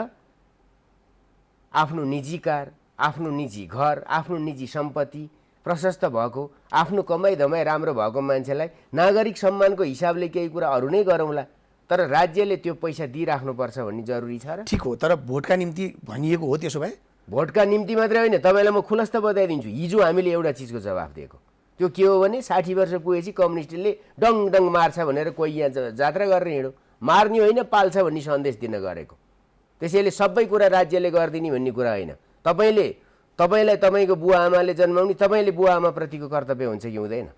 आफ्नो निजी कार, आफ्नो निजी घर, आफ्नो निजी सम्पत्ति, प्रशस्त भएको आफ्नो कमाइ धमाइ राम्रो भएको मान्छेलाई नागरिक सम्मानको हिसाबले केही कुरा अरू नै गरौँला, तर राज्यले त्यो पैसा दिइराख्नुपर्छ भन्ने जरुरी छ र? ठिक हो, तर भोटका निम्ति भनिएको हो। त्यसो भए भोटका निम्ति मात्रै होइन, तपाईँलाई म खुलस्त बताइदिन्छु। हिजो हामीले एउटा चिजको जवाफ दिएको, त्यो के हो भने 60 वर्ष पुगेपछि कम्युनिस्टले डङ डङ मार्छ भनेर कोही यहाँ जात्रा गरेर हिँडो, मार्ने होइन पाल्छ भन्ने सन्देश दिन गरेको। त्यसैले सबै कुरा राज्यले गरिदिने भन्ने कुरा होइन। तपाईँलाई तपाईँको बुवा आमाले जन्माउने, तपाईँले बुवा आमाप्रतिको कर्तव्य हुन्छ कि हुँदैन?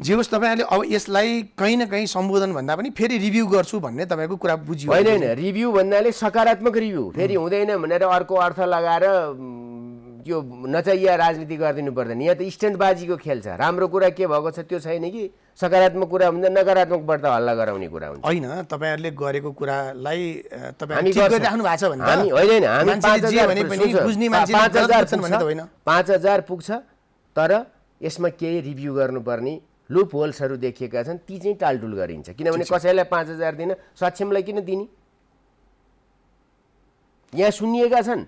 जे होस्, तपाईँहरूले अब यसलाई कहीँ न कहीँ सम्बोधन भन्दा पनि फेरि रिभ्यू गर्छु भन्ने तपाईँको कुरा बुझियो। होइन, रिभ्यू भन्नाले सकारात्मक रिभ्यू, फेरि हुँदैन भनेर अर्को अर्थ लगाएर यो नचाहिया राजनीति गरिदिनु पर्दैन। यहाँ त स्ट्यान्डबाजीको खेल छ। राम्रो कुरा के भएको छ त्यो छैन कि सकारात्मक कुरा भन्दा नकारात्मकबाट हल्ला गराउने कुरा हुन्छ। होइन, तपाईँहरूले गरेको कुरालाई हामी गरिराख्नु भएको छ भने हामी होइन, हामी 5,000 पुग्छ, तर यसमा केही रिभ्यू गर्नुपर्ने लुप होल्सहरू देखिएका छन्, ती चाहिँ टालटुल गरिन्छ। किनभने कसैलाई 5,000 दिन सक्षमलाई किन दिने? यहाँ सुनिएका छन्,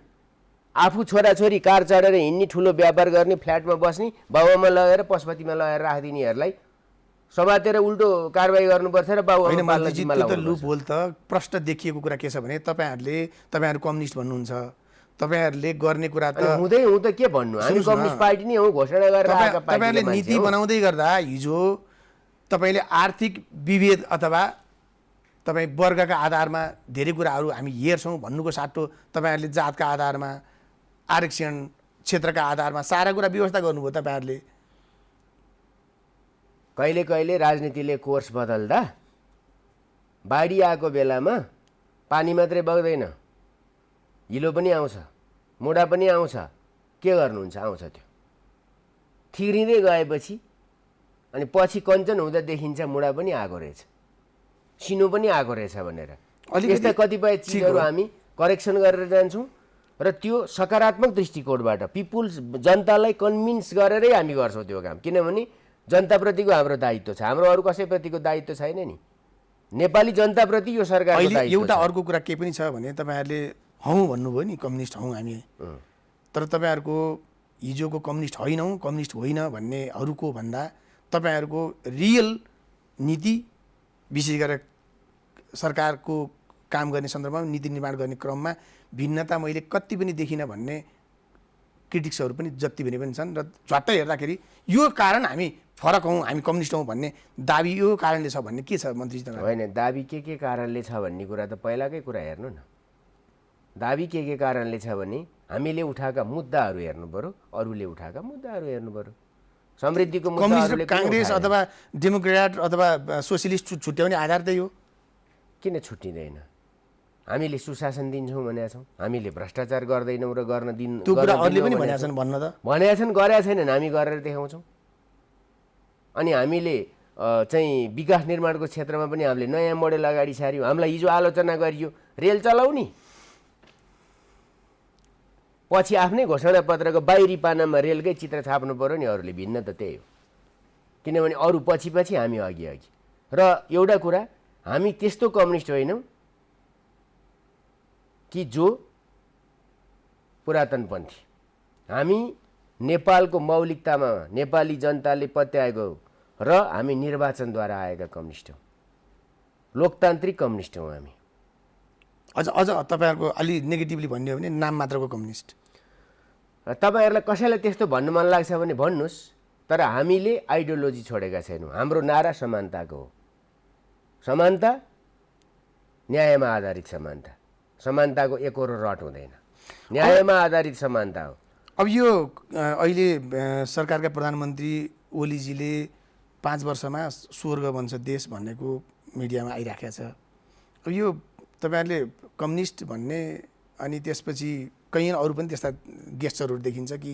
आफू छोराछोरी कार चढेर हिँड्ने, ठुलो व्यापार गर्ने, फ्ल्याटमा बस्ने, बाबुआमा लगेर पशुपतिमा लगेर राखिदिनेहरूलाई समातेर उल्टो कारबाही गर्नुपर्छ र बाबुआमा पाल्न जिम्मा लगाउनुपर्छ। लुप होल त प्रष्ट देखिएको कुरा के छ भने तपाईँहरू कम्युनिस्ट भन्नुहुन्छ, तपाईँहरूले गर्ने कुरा त हुँदै हुँ त के भन्नु, हामी कम्युनिस्ट पार्टी नै हौ घोषणा गरेर आएका पार्टी। तपाईँहरूले नीति बनाउँदै गर्दा हिजो तपाईँले आर्थिक विभेद अथवा तपाईँ वर्गका आधारमा धेरै कुराहरू हामी हेर्छौँ भन्नुको साटो तपाईँहरूले जातका आधारमा, आरक्षण क्षेत्रका आधारमा सारा कुरा व्यवस्था गर्नुभयो। तपाईँहरूले कहिले कहिले राजनीतिले कोर्स बदल्दा बाढी आएको बेलामा पानी मात्रै बग्दैन, हिलो पनि आउँछ, मुढा पनि आउँछ। के गर्नुहुन्छ? आउँछ त्यो थिरिँदै गएपछि अनि पछि कञ्चन हुँदा देखिन्छ मुढा पनि आएको रहेछ, सिनो पनि आएको रहेछ भनेर। यस्ता कतिपय चिजहरू हामी करेक्सन गरेर जान्छौँ र त्यो सकारात्मक दृष्टिकोणबाट पिपुल्स, जनतालाई कन्भिन्स गरेरै हामी गर्छौँ त्यो काम। किनभने जनताप्रतिको हाम्रो दायित्व छ, हाम्रो अरू कसैप्रतिको दायित्व छैन नि। नेपाली जनताप्रति यो सरकारको दायित्व छ। एउटा अर्को कुरा के पनि छ भने तपाईँहरूले हौँ भन्नुभयो नि, कम्युनिस्ट हौँ हामी, तर तपाईँहरूको हिजोको कम्युनिस्ट होइनौँ, कम्युनिस्ट होइन भन्नेहरूको भन्दा तपाईँहरूको रियल नीति, विशेष गरेर सरकारको काम गर्ने सन्दर्भमा नीति निर्माण गर्ने क्रममा भिन्नता मैले कति पनि देखिनँ भन्ने क्रिटिक्सहरू पनि जति पनि छन्। र झट्टै हेर्दाखेरि यो कारण हामी फरक हौँ, हामी कम्युनिस्ट हौँ भन्ने दाबी यो कारणले छ भन्ने के छ मन्त्रीजी? होइन, दाबी के कारणले छ भन्ने कुरा त पहिलाकै कुरा हेर्नु न। दाबी के कारणले छ भने हामीले उठाएका मुद्दाहरू हेर्नु पर्यो, अरूले उठाएका मुद्दाहरू हेर्नु पर्यो। समृद्धिको मुद्दाहरूले काङ्ग्रेस अथवा डेमोक्रेट अथवा सोसियलिस्ट छुट्याउने आधार त्यही हो। किन छुट्टिँदैन? हामीले सुशासन दिन्छौँ भनेका छौँ, हामीले भ्रष्टाचार गर्दैनौँ र गर्न दिन त्यो कुरा अरूले पनि भनेका छन्, भन्न त भनेका छन्, गरेका छैनन्, हामी गरेर देखाउँछौँ। अनि हामीले चाहिँ विकास निर्माणको क्षेत्रमा पनि हामीले नयाँ मोडेल अगाडि सार्यौँ। हामीलाई हिजो आलोचना गरियो रेल चलाउने, पछि आफ्नै घोषणापत्रको बाहिरी पानामा रेलकै चित्र छाप्नु पर्यो नि। अरूले भिन्न त त्यही हो, किनभने अरू पछि हामी अघि। र एउटा कुरा, हामी त्यस्तो कम्युनिस्ट होइनौँ कि जो पुरातनपन्थी। हामी नेपालको मौलिकतामा नेपाली जनताले पत्याएको र हामी निर्वाचनद्वारा आएका कम्युनिस्ट हौँ, लोकतान्त्रिक कम्युनिस्ट हौँ हामी। अझ तपाईँहरूको अलि नेगेटिभली भन्ने हो भने नाम मात्रको कम्युनिस्ट। तपाईँहरूलाई कसैलाई त्यस्तो भन्नु मन लाग्छ भने भन्नुहोस्, तर हामीले आइडियोलोजी छोडेका छैनौँ। हाम्रो नारा समानताको हो। समानता, न्यायमा आधारित समानता। समानताको एकरो रट हुँदैन, न्यायमा आधारित समानता हो। अब यो अहिले सरकारका प्रधानमन्त्री ओलीजीले 5 वर्षमा स्वर्ग बन्छ देश भनेको मिडियामा आइराखेको छ। अब यो तपाईँहरूले कम्युनिस्ट भन्ने अनि त्यसपछि कहीँ अरू पनि त्यस्ता गेस्चरहरू देखिन्छ कि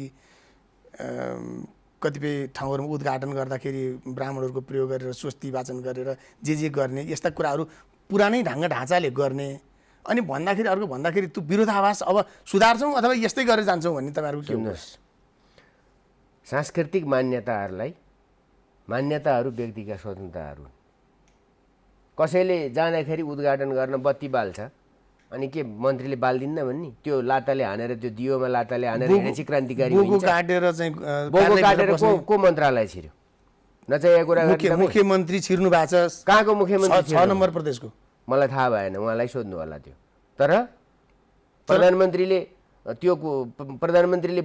कतिपय ठाउँहरूमा उद्घाटन गर्दाखेरि ब्राह्मणहरूको प्रयोग गरेर स्वस्ति वाचन गरेर जे गर्ने यस्ता कुराहरू पुरानै ढाँचाले गर्ने, अनि भन्दाखेरि त्यो विरोधाभास अब सुधार्छौँ अथवा यस्तै गरेर जान्छौँ भन्ने तपाईँहरूको के हुनुहोस्? सांस्कृतिक मान्यताहरू व्यक्तिका स्वतन्त्रताहरू। कसैले जाँदाखेरि उद्घाटन गर्न बत्ती बाल्छ अनि के मन्त्रीले बाल्दिन्न भन्ने त्यो लाताले हानेर त्यो दियोमा लाताले हानेर हिँडेपछि क्रान्तिकारी बोगो हुन्छ काटेर चाहिँ बोगो काटेर को मन्त्रालय छिर्यो नचाहिएको कुरा मुख्यमन्त्री छिर्नु भएको छ कहाँको मुख्यमन्त्री 6 नम्बर प्रदेशको मलाई थाहा भएन उहाँलाई सोध्नु होला त्यो तर प्रधानमन्त्रीले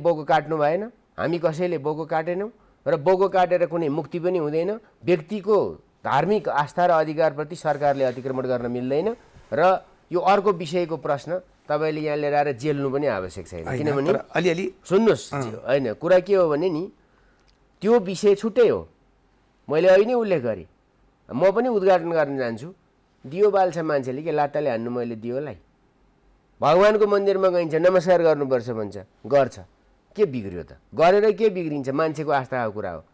बोगो काट्नु भएन हामी कसैले बोगो काटेनौँ र बोगो काटेर कुनै मुक्ति पनि हुँदैन व्यक्तिको धार्मिक आस्था र अधिकारप्रति सरकारले अतिक्रमण गर्न मिल्दैन र यो अर्को विषयको प्रश्न तपाईँले यहाँ लिएर आएर जेल्नु पनि आवश्यक छैन किनभने अलिअलि सुन्नुहोस् होइन कुरा के हो भने नि त्यो विषय छुट्टै हो मैले अहिले उल्लेख गरेँ म पनि उद्घाटन गर्न जान्छु दियो बाल्छ मान्छेले के लात्ताले हान्नु मैले दियोलाई भगवानको मन्दिरमा गइन्छ नमस्कार गर्नुपर्छ भन्छ गर्छ के बिग्रियो त गरेर के बिग्रिन्छ मान्छेको आस्थाको कुरा हो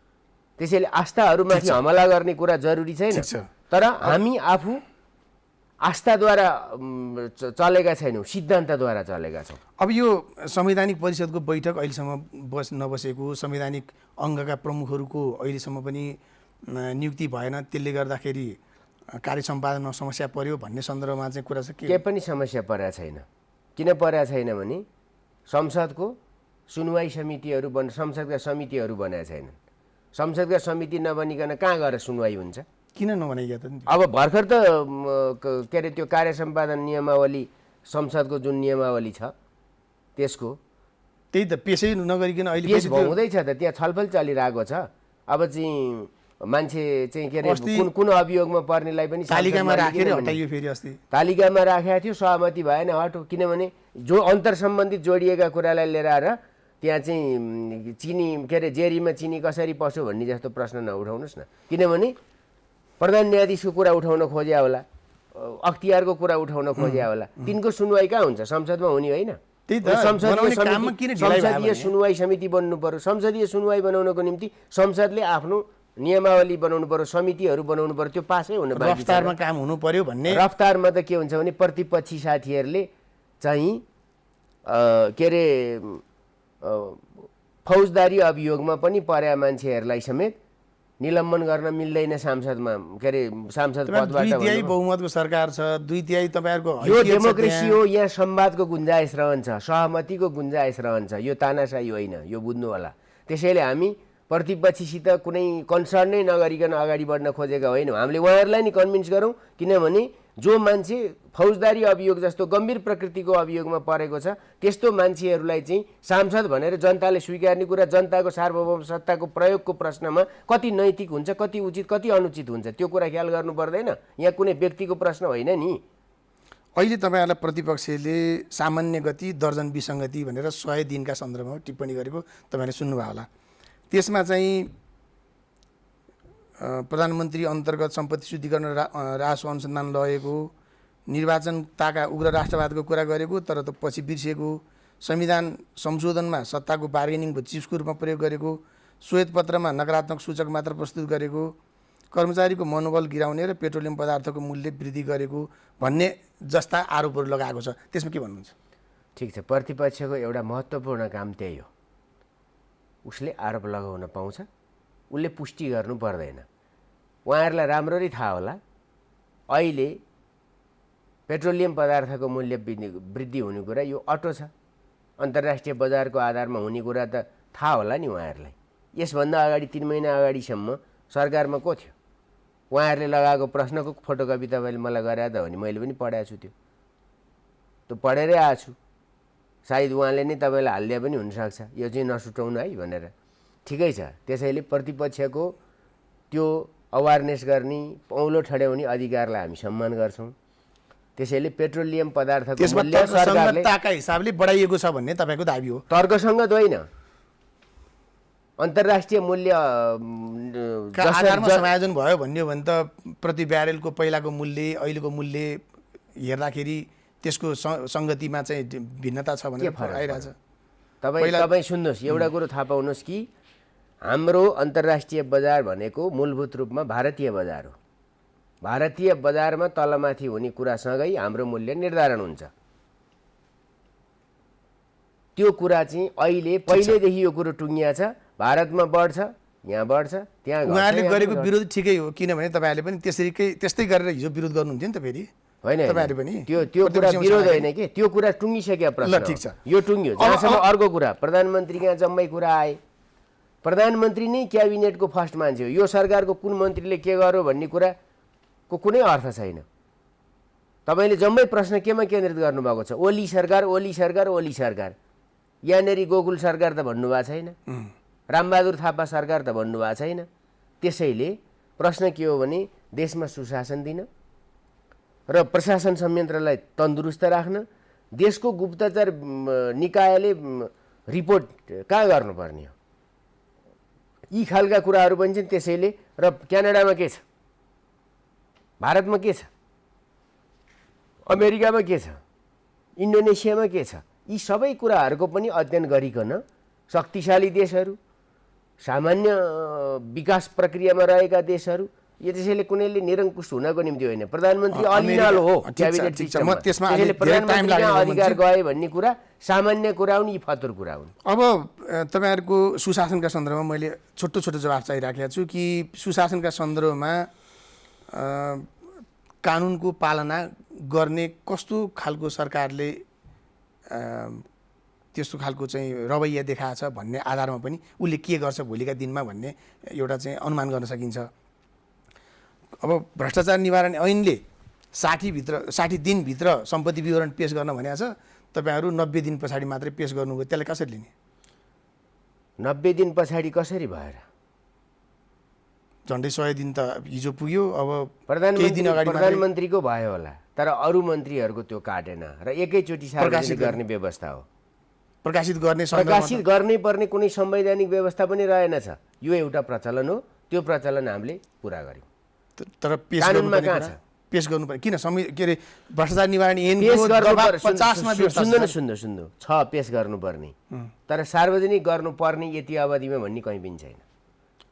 त्यसैले आस्थाहरूमाथि हमला गर्ने कुरा जरुरी छैन तर हामी आफू आस्थाद्वारा चलेका छैनौँ सिद्धान्तद्वारा चलेका छौँ अब यो संवैधानिक परिषदको बैठक अहिलेसम्म नबसेको संवैधानिक अङ्गका प्रमुखहरूको अहिलेसम्म पनि नियुक्ति भएन त्यसले गर्दाखेरि कार्य सम्पादनमा समस्या पर्यो भन्ने सन्दर्भमा चाहिँ कुरा छ के पनि समस्या परेको छैन किन परेको छैन भने संसदको सुनवाई समितिहरू संसदका समितिहरू बनाएका छैनन् संसदका समिति नबनिकन कहाँ गएर सुनवाई हुन्छ किन नबनाइया त अब भर्खर त के अरे त्यो कार्य सम्पादन नियमावली संसदको जुन नियमावली छ त्यसको त्यही त पेसै नगरिकन अहिले पेस हुँदैछ त त्यहाँ छलफल चलिरहेको छ अब चाहिँ मान्छे चाहिँ के अरे कुन अभियोगमा पर्नेलाई पनि तालिकामा राखेर हटाइयो फेरि अस्ति तालिकामा राखेको थियो सहमति भएन हटो किनभने जो अन्तर सम्बन्धित जोडिएका कुरालाई लिएर आएर त्यहाँ चाहिँ चिनी के अरे जेरीमा चिनी कसरी पस्यो भन्ने जस्तो प्रश्न नउठाउनुहोस् न किनभने प्रधान न्यायाधीशको कुरा उठाउन खोज्या होला अख्तियारको कुरा उठाउन खोज्या होला तिनको सुनवाई कहाँ हुन्छ संसदमा हुने होइन संसदीय सुनवाई समिति बन्नु पर्यो संसदीय सुनवाई बनाउनको निम्ति संसदले आफ्नो नियमावली बनाउनु पर्यो समितिहरू बनाउनु पर्यो त्यो पासै हुनु पर्यो रफ्तारमा काम हुनु पर्यो भन्ने रफ्तारमा त के हुन्छ भने प्रतिपक्षी साथीहरूले चाहिँ के अरे फौजदारी अभियोगमा पनि पर्या मान्छेहरूलाई समेत निलम्बन गर्न मिल्दैन सांसदमा के अरे सांसद पदबाट 2/3 बहुमतको सरकार छ 2/3 तपाईहरुको यो डेमोक्रेसी हो यहाँ संवादको गुन्जाइस रहन्छ सहमतिको गुन्जाइस रहन्छ यो तानाशाही होइन यो बुझ्नु होला त्यसैले हामी प्रतिपक्षीसित कुनै कन्सर्न नै नगरिकन अगाडि बढ्न खोजेका होइनौँ हामीले उहाँहरूलाई नि कन्भिन्स गरौँ किनभने जो मान्छे फौजदारी अभियोग जस्तो गम्भीर प्रकृतिको अभियोगमा परेको छ त्यस्तो मान्छेहरूलाई चाहिँ सांसद भनेर जनताले स्वीकार्ने कुरा जनताको सार्वभौम सत्ताको प्रयोगको प्रश्नमा कति नैतिक हुन्छ कति उचित कति अनुचित हुन्छ त्यो कुरा ख्याल गर्नु पर्दैन यहाँ कुनै व्यक्तिको प्रश्न होइन नि अहिले तपाईहरुलाई प्रतिपक्षले सामान्य गति दर्जन विसङ्गति भनेर 100 दिनका सन्दर्भमा टिप्पणी गरेको तपाईहरुले सुन्नुभयो होला त्यसमा चाहिँ प्रधानमन्त्री अन्तर्गत सम्पत्ति शुद्धिकरण राजस्व अनुसन्धान लगेको निर्वाचनताका उग्र राष्ट्रवादको कुरा गरेको तर त पछि बिर्सिएको संविधान संशोधनमा सत्ताको बार्गेनिङको चिप्सको रूपमा प्रयोग गरेको श्वेतपत्रमा नकारात्मक सूचक मात्र प्रस्तुत गरेको कर्मचारीको मनोबल गिराउने र पेट्रोलियम पदार्थको मूल्य वृद्धि गरेको भन्ने जस्ता आरोपहरू लगाएको छ त्यसमा के भन्नुहुन्छ ठिक छ प्रतिपक्षको एउटा महत्त्वपूर्ण काम त्यही हो उसले आरोप लगाउन पाउँछ उसले पुष्टि गर्नु पर्दैन उहाँहरूलाई राम्ररी थाहा होला अहिले पेट्रोलियम पदार्थको मूल्य वृद्धि हुने कुरा यो अटो छ अन्तर्राष्ट्रिय बजारको आधारमा हुने कुरा त थाहा होला नि उहाँहरूलाई यसभन्दा अगाडि 3 महिना अगाडिसम्म सरकारमा को थियो उहाँहरूले लगाएको प्रश्नको फोटोकपी तपाईँले मलाई गरे त भने मैले पनि पढाएको छु त्यो पढेरै आएको छु सायद उहाँले नै तपाईँलाई हालिदिया पनि हुनसक्छ यो चाहिँ नसुटाउनु है भनेर ठिकै छ त्यसैले प्रतिपक्षको त्यो अवेरनेस गर्ने औलो ठड्याउने अधिकारलाई हामी सम्मान गर्छौँ त्यसैले पेट्रोलियम पदार्थको मूल्य सरकारले तर्कसङ्गतका हिसाबले बढाइएको छ भन्ने तपाईको दाबी हो तर्कसङ्गत होइन अन्तर्राष्ट्रिय मूल्य आधारमा समायोजन भयो भन्ने हो भने त प्रति ब्यारेलको पहिलाको मूल्य अहिलेको मूल्य हेर्दाखेरि त्यसको संगतिमा चाहिँ भिन्नता छ भनेर आइरहेछ तपाईँ सुन्नुहोस् एउटा कुरो थाहा पाउनुहोस् कि हाम्रो अन्तर्राष्ट्रिय बजार भनेको मूलभूत रूपमा भारतीय बजार हो भारतीय बजारमा तलमाथि हुने कुरासँगै हाम्रो मूल्य निर्धारण हुन्छ त्यो कुरा चाहिँ अहिले पहिलेदेखि यो कुरो टुङ्गिया छ भारतमा बढ्छ यहाँ बढ्छ त्यहाँ उहाँहरूले गरेको विरोध ठिकै हो किनभने तपाईहरुले पनि त्यस्तै गरेर हिजो विरोध गर्नुहुन्थ्यो नि त फेरि होइन तपाईहरु पनि त्यो कुरा विरोध होइन कि त्यो कुरा टुङ्गिसक्यो प्रश्न ल ठिक छ यो टुङ्ग्यो जहाँसम्म अर्को कुरा प्रधानमन्त्री कहाँ जम्मै कुरा आए प्रधानमन्त्री नै क्याबिनेटको फर्स्ट मान्छे हो यो सरकारको कुन मन्त्रीले के गर्यो भन्ने कुराको कुनै अर्थ छैन तपाईले जम्मै प्रश्न केमा केन्द्रित गर्नुभएको छ ओली सरकार ओली सरकार ओली सरकार यहाँनेरि गोकुल सरकार त भन्नुभएको छैन रामबहादुर थापा सरकार त भन्नुभएको छैन त्यसैले प्रश्न के हो भने देशमा सुशासन दिन र प्रशासन संयन्त्रलाई तन्दुरुस्त राख्न देशको गुप्तचर निकायले रिपोर्ट कहाँ गर्नुपर्ने हो यी खालका कुराहरू पनि छन् त्यसैले र क्यानाडामा के छ भारतमा के छ अमेरिकामा के छ इन्डोनेसियामा के छ यी सबै कुराहरूको पनि अध्ययन गरिकन शक्तिशाली देशहरू सामान्य विकास प्रक्रियामा रहेका देशहरू यो त्यसैले कुनैले निरङ्कुश हुनको निम्ति होइन प्रधानमन्त्री अलिनाल हो क्याबिनेट सिस्टममा त्यसैले प्रधानमन्त्रीका अधिकार गए भन्ने कुरा सामान्य कुरा हुन् यी फतुर कुरा हुन् अब तपाईहरुको सुशासनका सन्दर्भमा मैले छोटो छोटो जवाफ चाहिराखेको छु कि सुशासनका सन्दर्भमा कानुनको पालना गर्ने कस्तो खालको सरकारले त्यस्तो खालको चाहिँ रवैया देखाएको छ भन्ने आधारमा पनि उसले के गर्छ भोलिका दिनमा भन्ने एउटा चाहिँ अनुमान गर्न सकिन्छ अब भ्रष्टाचार निवारण ऐनले 60 दिनभित्र सम्पत्ति विवरण पेश गर्न भनेको छ तपाईहरु 90 दिन पछाडि मात्रै पेश गर्नुभयो त्यसलाई कसरी लिने 90 दिन पछाडि कसरी भएर झन्डै 100 दिन त हिजो पुग्यो अब प्रधानमन्त्रीको भयो होला तर अरु मन्त्रीहरुको त्यो काटेन र एकैचोटी सार्वजनिक गर्ने व्यवस्था हो प्रकाशित गर्नै पर्ने कुनै संवैधानिक व्यवस्था पनि रहेनछ यो एउटा प्रचलन हो त्यो प्रचलन हामीले पुरा गर्यौं तर पेश गर्नुपर्ने किन के अरे भ्रष्टाचार निवारण ऐनको दबाब 50 मा सुन्नु छ पेश गर्नुपर्ने तर सार्वजनिक गर्नुपर्ने यति अवधिमा भन्ने कहीँ पनि छैन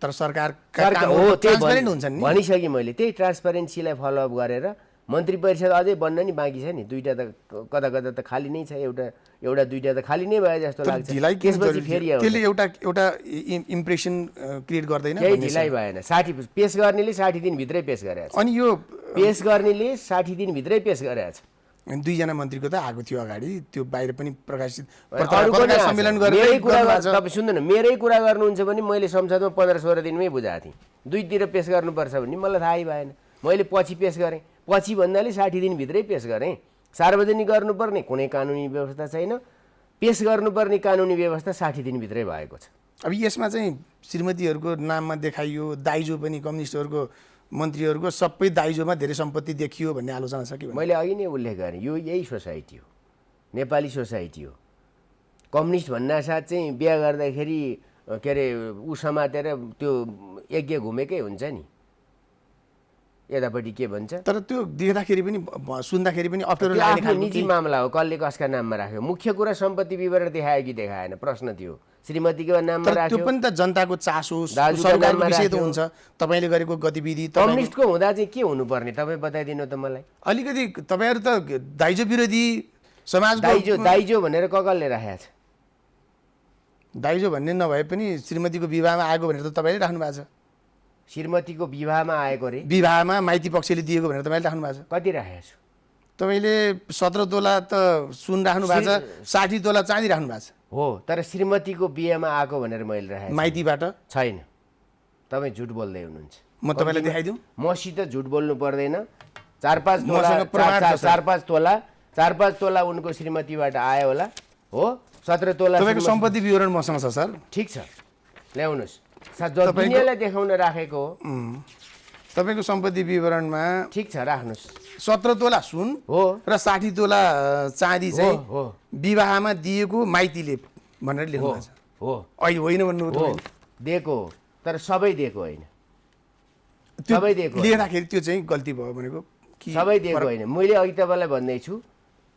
तर सरकार ट्रान्सपेरेन्ट हुन्छ नि भनिसके मैले त्यही ट्रान्सपेरेन्सीलाई फलोअप गरेर मन्त्री परिषद अझै बन्न नि बाँकी छ नि दुईटा त कता कता त खाली नै छ एउटा दुईटा त खाली नै भयो जस्तो लाग्छ त्यसपछि फेरि त्यसले एउटा इम्प्रेसन क्रिएट गर्दैन केही ढिलाइ भएन 60 पेश गर्नेले 60 दिन भित्रै पेश गरेछ अनि यो पेश गर्नेले 60 दिन भित्रै पेश गरेछ अनि दुईजना मन्त्रीको त आएको थियो अगाडि त्यो बाहिर पनि प्रकाशित पत्रकार सम्मेलन गरेर तपाईँ सुन्नु न मेरै कुरा गर्नुहुन्छ भने मैले संसदमा 15-16 दिनमै बुझाएको थिएँ दुईतिर पेश गर्नुपर्छ भन्ने मलाई थाहै भएन मैले पछि पेश गरेँ पछि भन्नाले 60 दिन भित्रै पेश गरेँ सार्वजनिक गर्नुपर्ने कुनै कानुनी व्यवस्था छैन पेश गर्नुपर्ने कानुनी व्यवस्था 60 दिन भित्रै भएको छ अब यसमा चाहिँ श्रीमतीहरुको नाममा देखाइयो दाइजो पनि कम्युनिस्टहरुको मन्त्रीहरुको सबै दाइजोमा धेरै सम्पत्ति देखियो भन्ने आलोचना छ कि मैले अघि नै उल्लेख गरेँ यो यही सोसाइटी हो नेपाली सोसाइटी हो कम्युनिस्ट भन्नासाथ चाहिँ बिहा गर्दाखेरि के अरे उ समातेर त्यो यज्ञ घुमेकै हुन्छ नि यतापट्टि के भन्छ तर त्यो देख्दाखेरि पनि सुन्दाखेरि पनि अप्ठ्यारो लाग्ने खालको निजी मामला हो कसले कसका नाममा राख्यो मुख्य कुरा सम्पत्ति विवरण देखायो कि देखाएन प्रश्न थियो श्रीमतीको नाममा राख्यो त्यो पनि त जनताको चासो सरकारको विषय त हुन्छ तपाईले गरेको गतिविधि कम्युनिस्टको हुँदा चाहिँ के हुनुपर्ने तपाईँ बताइदिनु त मलाई अलिकति तपाईहरु त दाइजो विरोधी समाजको दाइजो भनेर कसले राखेको छ दाइजो भन्ने नभए पनि श्रीमतीको विवाहमा आएको भनेर त तपाईले राख्नु भएको छ श्रीमतीको विवाहमा आएको रे विवाहमा माइती पक्षले दिएको भनेर तपाईले राख्नु भएको छ कति राखेको छु तपाईले 17 तोला त सुन राख्नु भएको छ 60 तोला चाँदी राख्नु भएको छ हो तर श्रीमतीको बिहेमा आएको भनेर मैले राखेको माइतीबाट छैन तपाईँ झुट बोल्दै हुनुहुन्छ म तपाईलाई देखाइदिउँ मसित झुट बोल्नु पर्दैन 4-5 तोला उनको श्रीमतीबाट आयो होला हो 17 तोला तपाईको सम्पत्ति विवरण मसँग छ सर ठीक छ ल्याउनुस् दुनियालाई देखाउन राखेको हो तपाईको सम्पत्ति विवरणमा ठीक छ राख्नुस् 17 तोला सुन हो र 60 तोला चाँदी चाहिँ विवाहमा दिएको माइतीले भनेर लेख्नु भएको छ हो अहिले होइन भन्नु हो दिएको तर सबै दिएको होइन सबै दिएको लेख्दाखेरि त्यो चाहिँ गल्ती भयो भनेको सबै दिएको होइन मैले अघि तपाईलाई भन्दै छु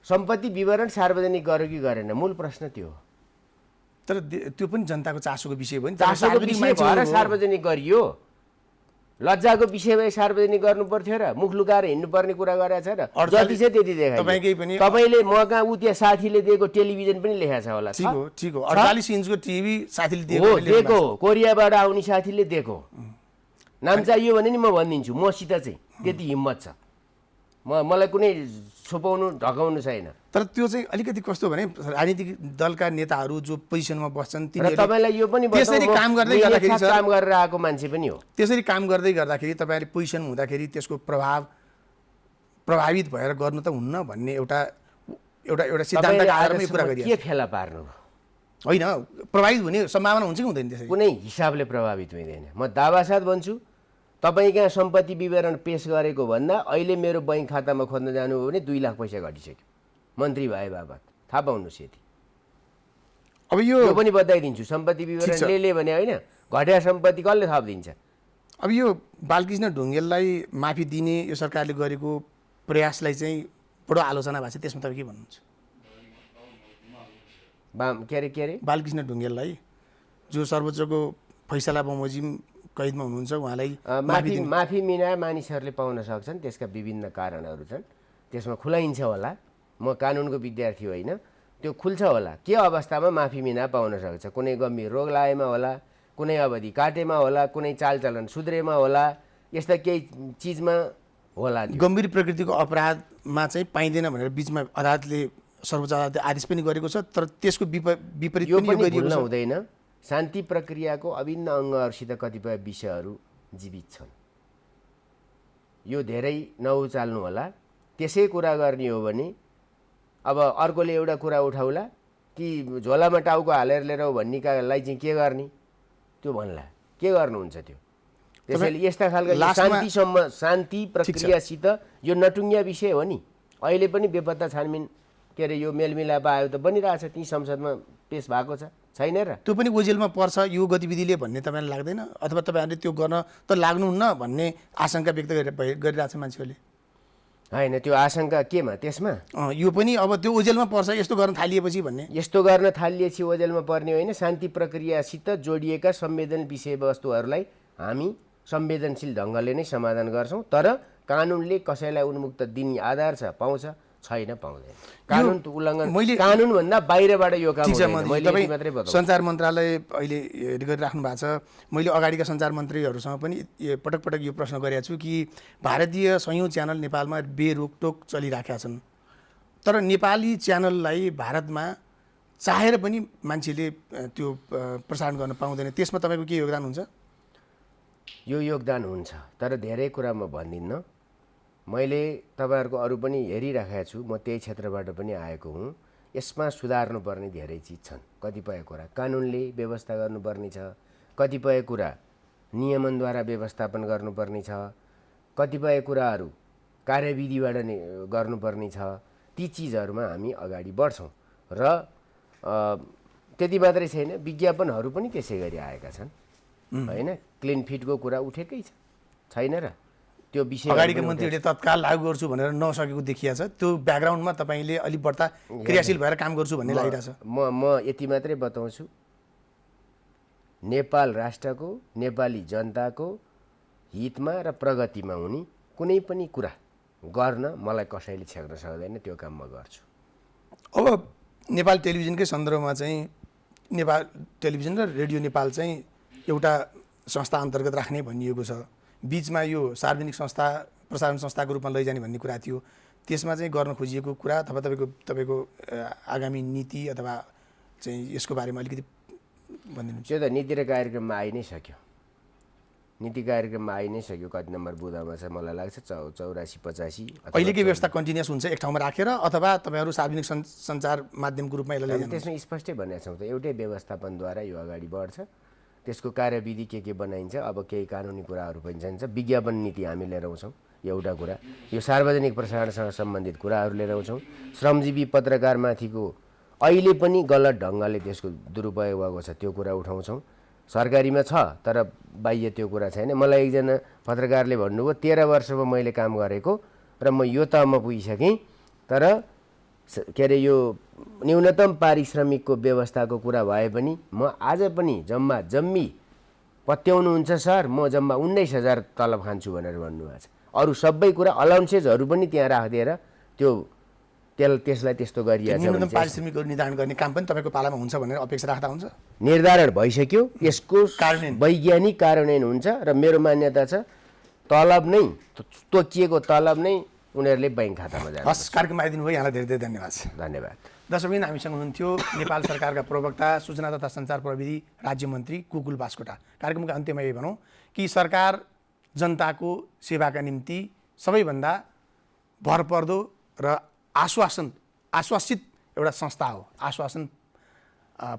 सम्पत्ति विवरण सार्वजनिक गर्यो कि गरेन मूल प्रश्न त्यो हो तर त्यो पनि जनताको चासोको विषय भयो नि चासोको विषय भएर सार्वजनिक गरियो लज्जाको विषय भए सार्वजनिक गर्नु पर्थ्यो र मुख लुकाएर हिँड्नु पर्ने कुरा गरेको छ र जति छ त्यति देखायो तपाईले म कहाँ उ त्यहाँ साथीले दिएको टेलिभिजन पनि लेखेको छ होला ठीक हो 48 इन्चको टिभी साथीले दिएको कोरियाबाट आउने साथीले दिएको नाम चाहियो भने नि म भनिदिन्छु मसित चाहिँ त्यति हिम्मत छ मलाई कुनै छुपाउनु ढकाउनु छैन। तर त्यो चाहिँ अलिकति कस्तो भने राजनीतिक दलका नेताहरू जो पोजिसनमा बस्छन् र तपाईँलाई यो पनि त्यसरी काम गर्दै गर्दाखेरि काम गरेर आएको मान्छे पनि हो। त्यसरी काम गर्दै गर्दाखेरि तपाईँले पोजिसन हुँदाखेरि त्यसको प्रभावित भएर गर्नु त हुन्न भन्ने एउटा सिद्धान्तका आधारमै कुरा गरिएको के फेला पार्नु होइन। प्रभावित हुने सम्भावना हुन्छ कि हुँदैन? त्यसरी कुनै हिसाबले प्रभावित हुँदैन। म दावासाथ भन्छु, तपाईँ कहाँ सम्पत्ति विवरण पेश गरेको भन्दा अहिले मेरो बैंक खातामा खोज्न जानुभयो भने 2 लाख पैसा घटिसक्यो मन्त्री भए बाबत। थाहा पाउनुहोस् यति। अब यो पनि बताइदिन्छु, सम्पत्ति विवरण ले भने होइन, घटिया सम्पत्ति कसले थपिदिन्छ? अब यो बालकृष्ण ढुङ्गेललाई माफी दिने यो सरकारले गरेको प्रयासलाई चाहिँ बडो आलोचना भएको छ, त्यसमा तपाईँ के भन्नुहुन्छ? के अरे बालकृष्ण ढुङ्गेललाई जो सर्वोच्चको फैसला बमोजिम कैदमा हुनुहुन्छ उहाँलाई माफी बिना मानिसहरूले पाउन सक्छन्। त्यसका विभिन्न कारणहरू छन्, त्यसमा खुलाइन्छ होला। म कानुनको विद्यार्थी होइन, त्यो खुल्छ होला के अवस्थामा माफी बिना पाउन सक्छ। कुनै गम्भीर रोग लागेमा होला, कुनै अवधि काटेमा होला, कुनै चालचलन सुध्रेमा होला, यस्ता केही चिजमा होला। गम्भीर प्रकृतिको अपराधमा चाहिँ पाइँदैन भनेर बिचमा सर्वोच्च अदालतले आदेश पनि गरेको छ। तर त्यसको विपरीत यो पनि भुल्न हुँदैन। शान्ति प्रक्रियाको अभिन्न अङ्गहरूसित कतिपय विषयहरू जीवित छन्। यो धेरै नउचाल्नु होला। त्यसै कुरा गर्ने हो भने अब अर्कोले एउटा कुरा उठाउला कि झोलामा टाउको हालेर लिएर भन्नेकालाई चाहिँ के गर्ने, त्यो भन्ला। के गर्नुहुन्छ त्यो? त्यसैले यस्ता खालका शान्ति प्रक्रियासित यो नटुङ्गिया विषय हो नि। अहिले पनि बेपत्ता छानबिन के अरे यो मेलमिलाप आयो त बनिरहेछ, ती संसदमा पेश भएको छैन र? त्यो पनि ओजेलमा पर्छ यो गतिविधिले भन्ने तपाईँलाई लाग्दैन? अथवा तपाईँहरूले त्यो गर्न त लाग्नुहुन्न भन्ने आशंका व्यक्त गरिरहेछ मान्छेहरूले? होइन, त्यो आशंका केमा? त्यसमा यो पनि अब त्यो ओजेलमा पर्छ यस्तो गर्न थालिएपछि भन्ने? यस्तो गर्न थालिएपछि ओजेलमा पर्ने होइन। शान्ति प्रक्रियासित जोडिएका संवेदनशील विषयवस्तुहरूलाई हामी संवेदनशील ढङ्गले नै समाधान गर्छौँ। तर कानुनले कसैलाई उन्मुक्त दिने आधार छ, पाउँछ, छैन, पाउँदैन। कानुन त उल्लङ्घन, कानुनभन्दा बाहिरबाट यो काम हुँदैन। सञ्चार मन्त्रालय अहिले गरिराख्नु भएको छ। मैले अगाडिका सञ्चार मन्त्रीहरूसँग पनि पटक पटक यो प्रश्न गरेको छु कि भारतीय सयौँ च्यानल नेपालमा बेरोकटोक चलिराखेका छन्, तर नेपाली च्यानललाई भारतमा चाहेर पनि मान्छेले त्यो प्रसारण गर्न पाउँदैन। त्यसमा तपाईँको के योगदान हुन्छ? यो योगदान हुन्छ, तर धेरै कुरा म भन्दिनँ। मैले तपाईँहरूको अरू पनि हेरिराखेको छु, म त्यही क्षेत्रबाट पनि आएको हुँ। यसमा सुधार्नुपर्ने धेरै चिज छन्। कतिपय कुरा कानुनले व्यवस्था गर्नुपर्ने छ, कतिपय कुरा नियमनद्वारा व्यवस्थापन गर्नुपर्ने छ, कतिपय कुराहरू कार्यविधिबाट नै गर्नुपर्ने छ। ती चिजहरूमा हामी अगाडि बढ्छौँ र त्यति मात्रै छैन, विज्ञापनहरू पनि त्यसै गरी आएका छन् होइन। क्लिन फिटको कुरा उठेकै छैन र त्यो विषय अगाडिका मन्त्रीहरूले तत्काल लागू गर्छु भनेर नसकेको देखिया छ। त्यो ब्याकग्राउन्डमा तपाईँले अलि बढ्ता क्रियाशील भएर काम गर्छु भन्ने लागिरहेछ। म यति मात्रै बताउँछु, नेपाल राष्ट्रको, नेपाली जनताको हितमा र प्रगतिमा हुने कुनै पनि कुरा गर्न मलाई कसैले छेक्न सक्दैन। त्यो काम म गर्छु। अब नेपाल टेलिभिजनकै सन्दर्भमा चाहिँ नेपाल टेलिभिजन र रेडियो नेपाल चाहिँ एउटा संस्था अन्तर्गत राख्ने भनिएको छ। बिचमा यो सार्वजनिक संस्था, प्रसारण संस्थाको रूपमा लैजाने भन्ने कुरा थियो। त्यसमा चाहिँ गर्न खोजिएको कुरा अथवा तपाईँको आगामी नीति अथवा चाहिँ यसको बारेमा अलिकति भनिदिनुहोस्। त्यो त नीति र कार्यक्रममा आइ नै सक्यो। नीति कार्यक्रममा आइ नै सक्यो। कति नम्बर बुँदामा छ मलाई लाग्छ 84-85। अहिलेकै व्यवस्था कन्टिन्युस हुन्छ एक ठाउँमा राखेर अथवा तपाईँहरू सार्वजनिक सञ्चार माध्यमको रूपमा यसलाई लैजानु? त्यसमा स्पष्टै भनेका छौँ त, एउटै व्यवस्थापनद्वारा यो अगाडि बढ्छ। त्यसको कार्यविधि के बनाइन्छ, अब केही कानुनी कुराहरू पनि चाहिन्छ। विज्ञापन नीति हामी लिएर आउँछौँ, एउटा कुरा यो सार्वजनिक प्रसारणसँग सम्बन्धित कुराहरू लिएर आउँछौँ। श्रमजीवी पत्रकारमाथिको अहिले पनि गलत ढङ्गले त्यसको दुरुपयोग भएको छ, त्यो कुरा उठाउँछौँ। सरकारीमा छ तर बाह्य त्यो कुरा छैन। मलाई एकजना पत्रकारले भन्नुभयो 13 वर्षमा मैले काम गरेको र म यो तहमा पुगिसकेँ, तर के अरे यो न्यूनतम पारिश्रमिकको व्यवस्थाको कुरा भए पनि म आज पनि जम्मी पत्याउनुहुन्छ सर, म जम्मा 19,000 तलब खान्छु भनेर भन्नुभएको छ। अरू सबै कुरा अलाउन्सेसहरू पनि त्यहाँ राखिदिएर त्यसलाई त्यस्तो गरिएको छ। न्यूनतम पारिश्रमिकहरू निर्धारण गर्ने काम पनि तपाईँको पालामा हुन्छ भनेर अपेक्षा राख्दा हुन्छ? निर्धारण भइसक्यो, यसको वैज्ञानिक कार्यान्वयन हुन्छ र मेरो मान्यता छ तलब नै तोकिएको तलब नै उनीहरूले बैंक खातामा जान्छ। हस्, कार्यक्रममा आइदिनु भयो, यहाँलाई धेरै धेरै धन्यवाद। धन्यवाद। दर्शकबिन, हामीसँग हुनुहुन्थ्यो नेपाल सरकारका प्रवक्ता, सूचना तथा सञ्चार प्रविधि राज्यमन्त्री कुकुल बास्कोटा। कार्यक्रमका अन्त्यमा यही भनौँ कि सरकार जनताको सेवाका निम्ति सबैभन्दा भरपर्दो र आश्वासित एउटा संस्था हो, आश्वासन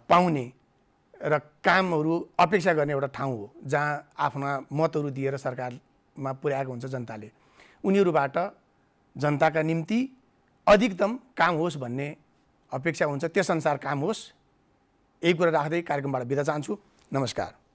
पाउने र कामहरू अपेक्षा गर्ने एउटा ठाउँ हो, जहाँ आफ्ना मतहरू दिएर सरकारमा पुर्याएको हुन्छ जनताले। उनीहरूबाट जनताका निम्ति अधिकतम काम होस् भन्ने अपेक्षा हुन्छ, त्यसअनुसार काम होस्। यही कुरा राख्दै कार्यक्रमबाट बिदा चाहन्छु। नमस्कार।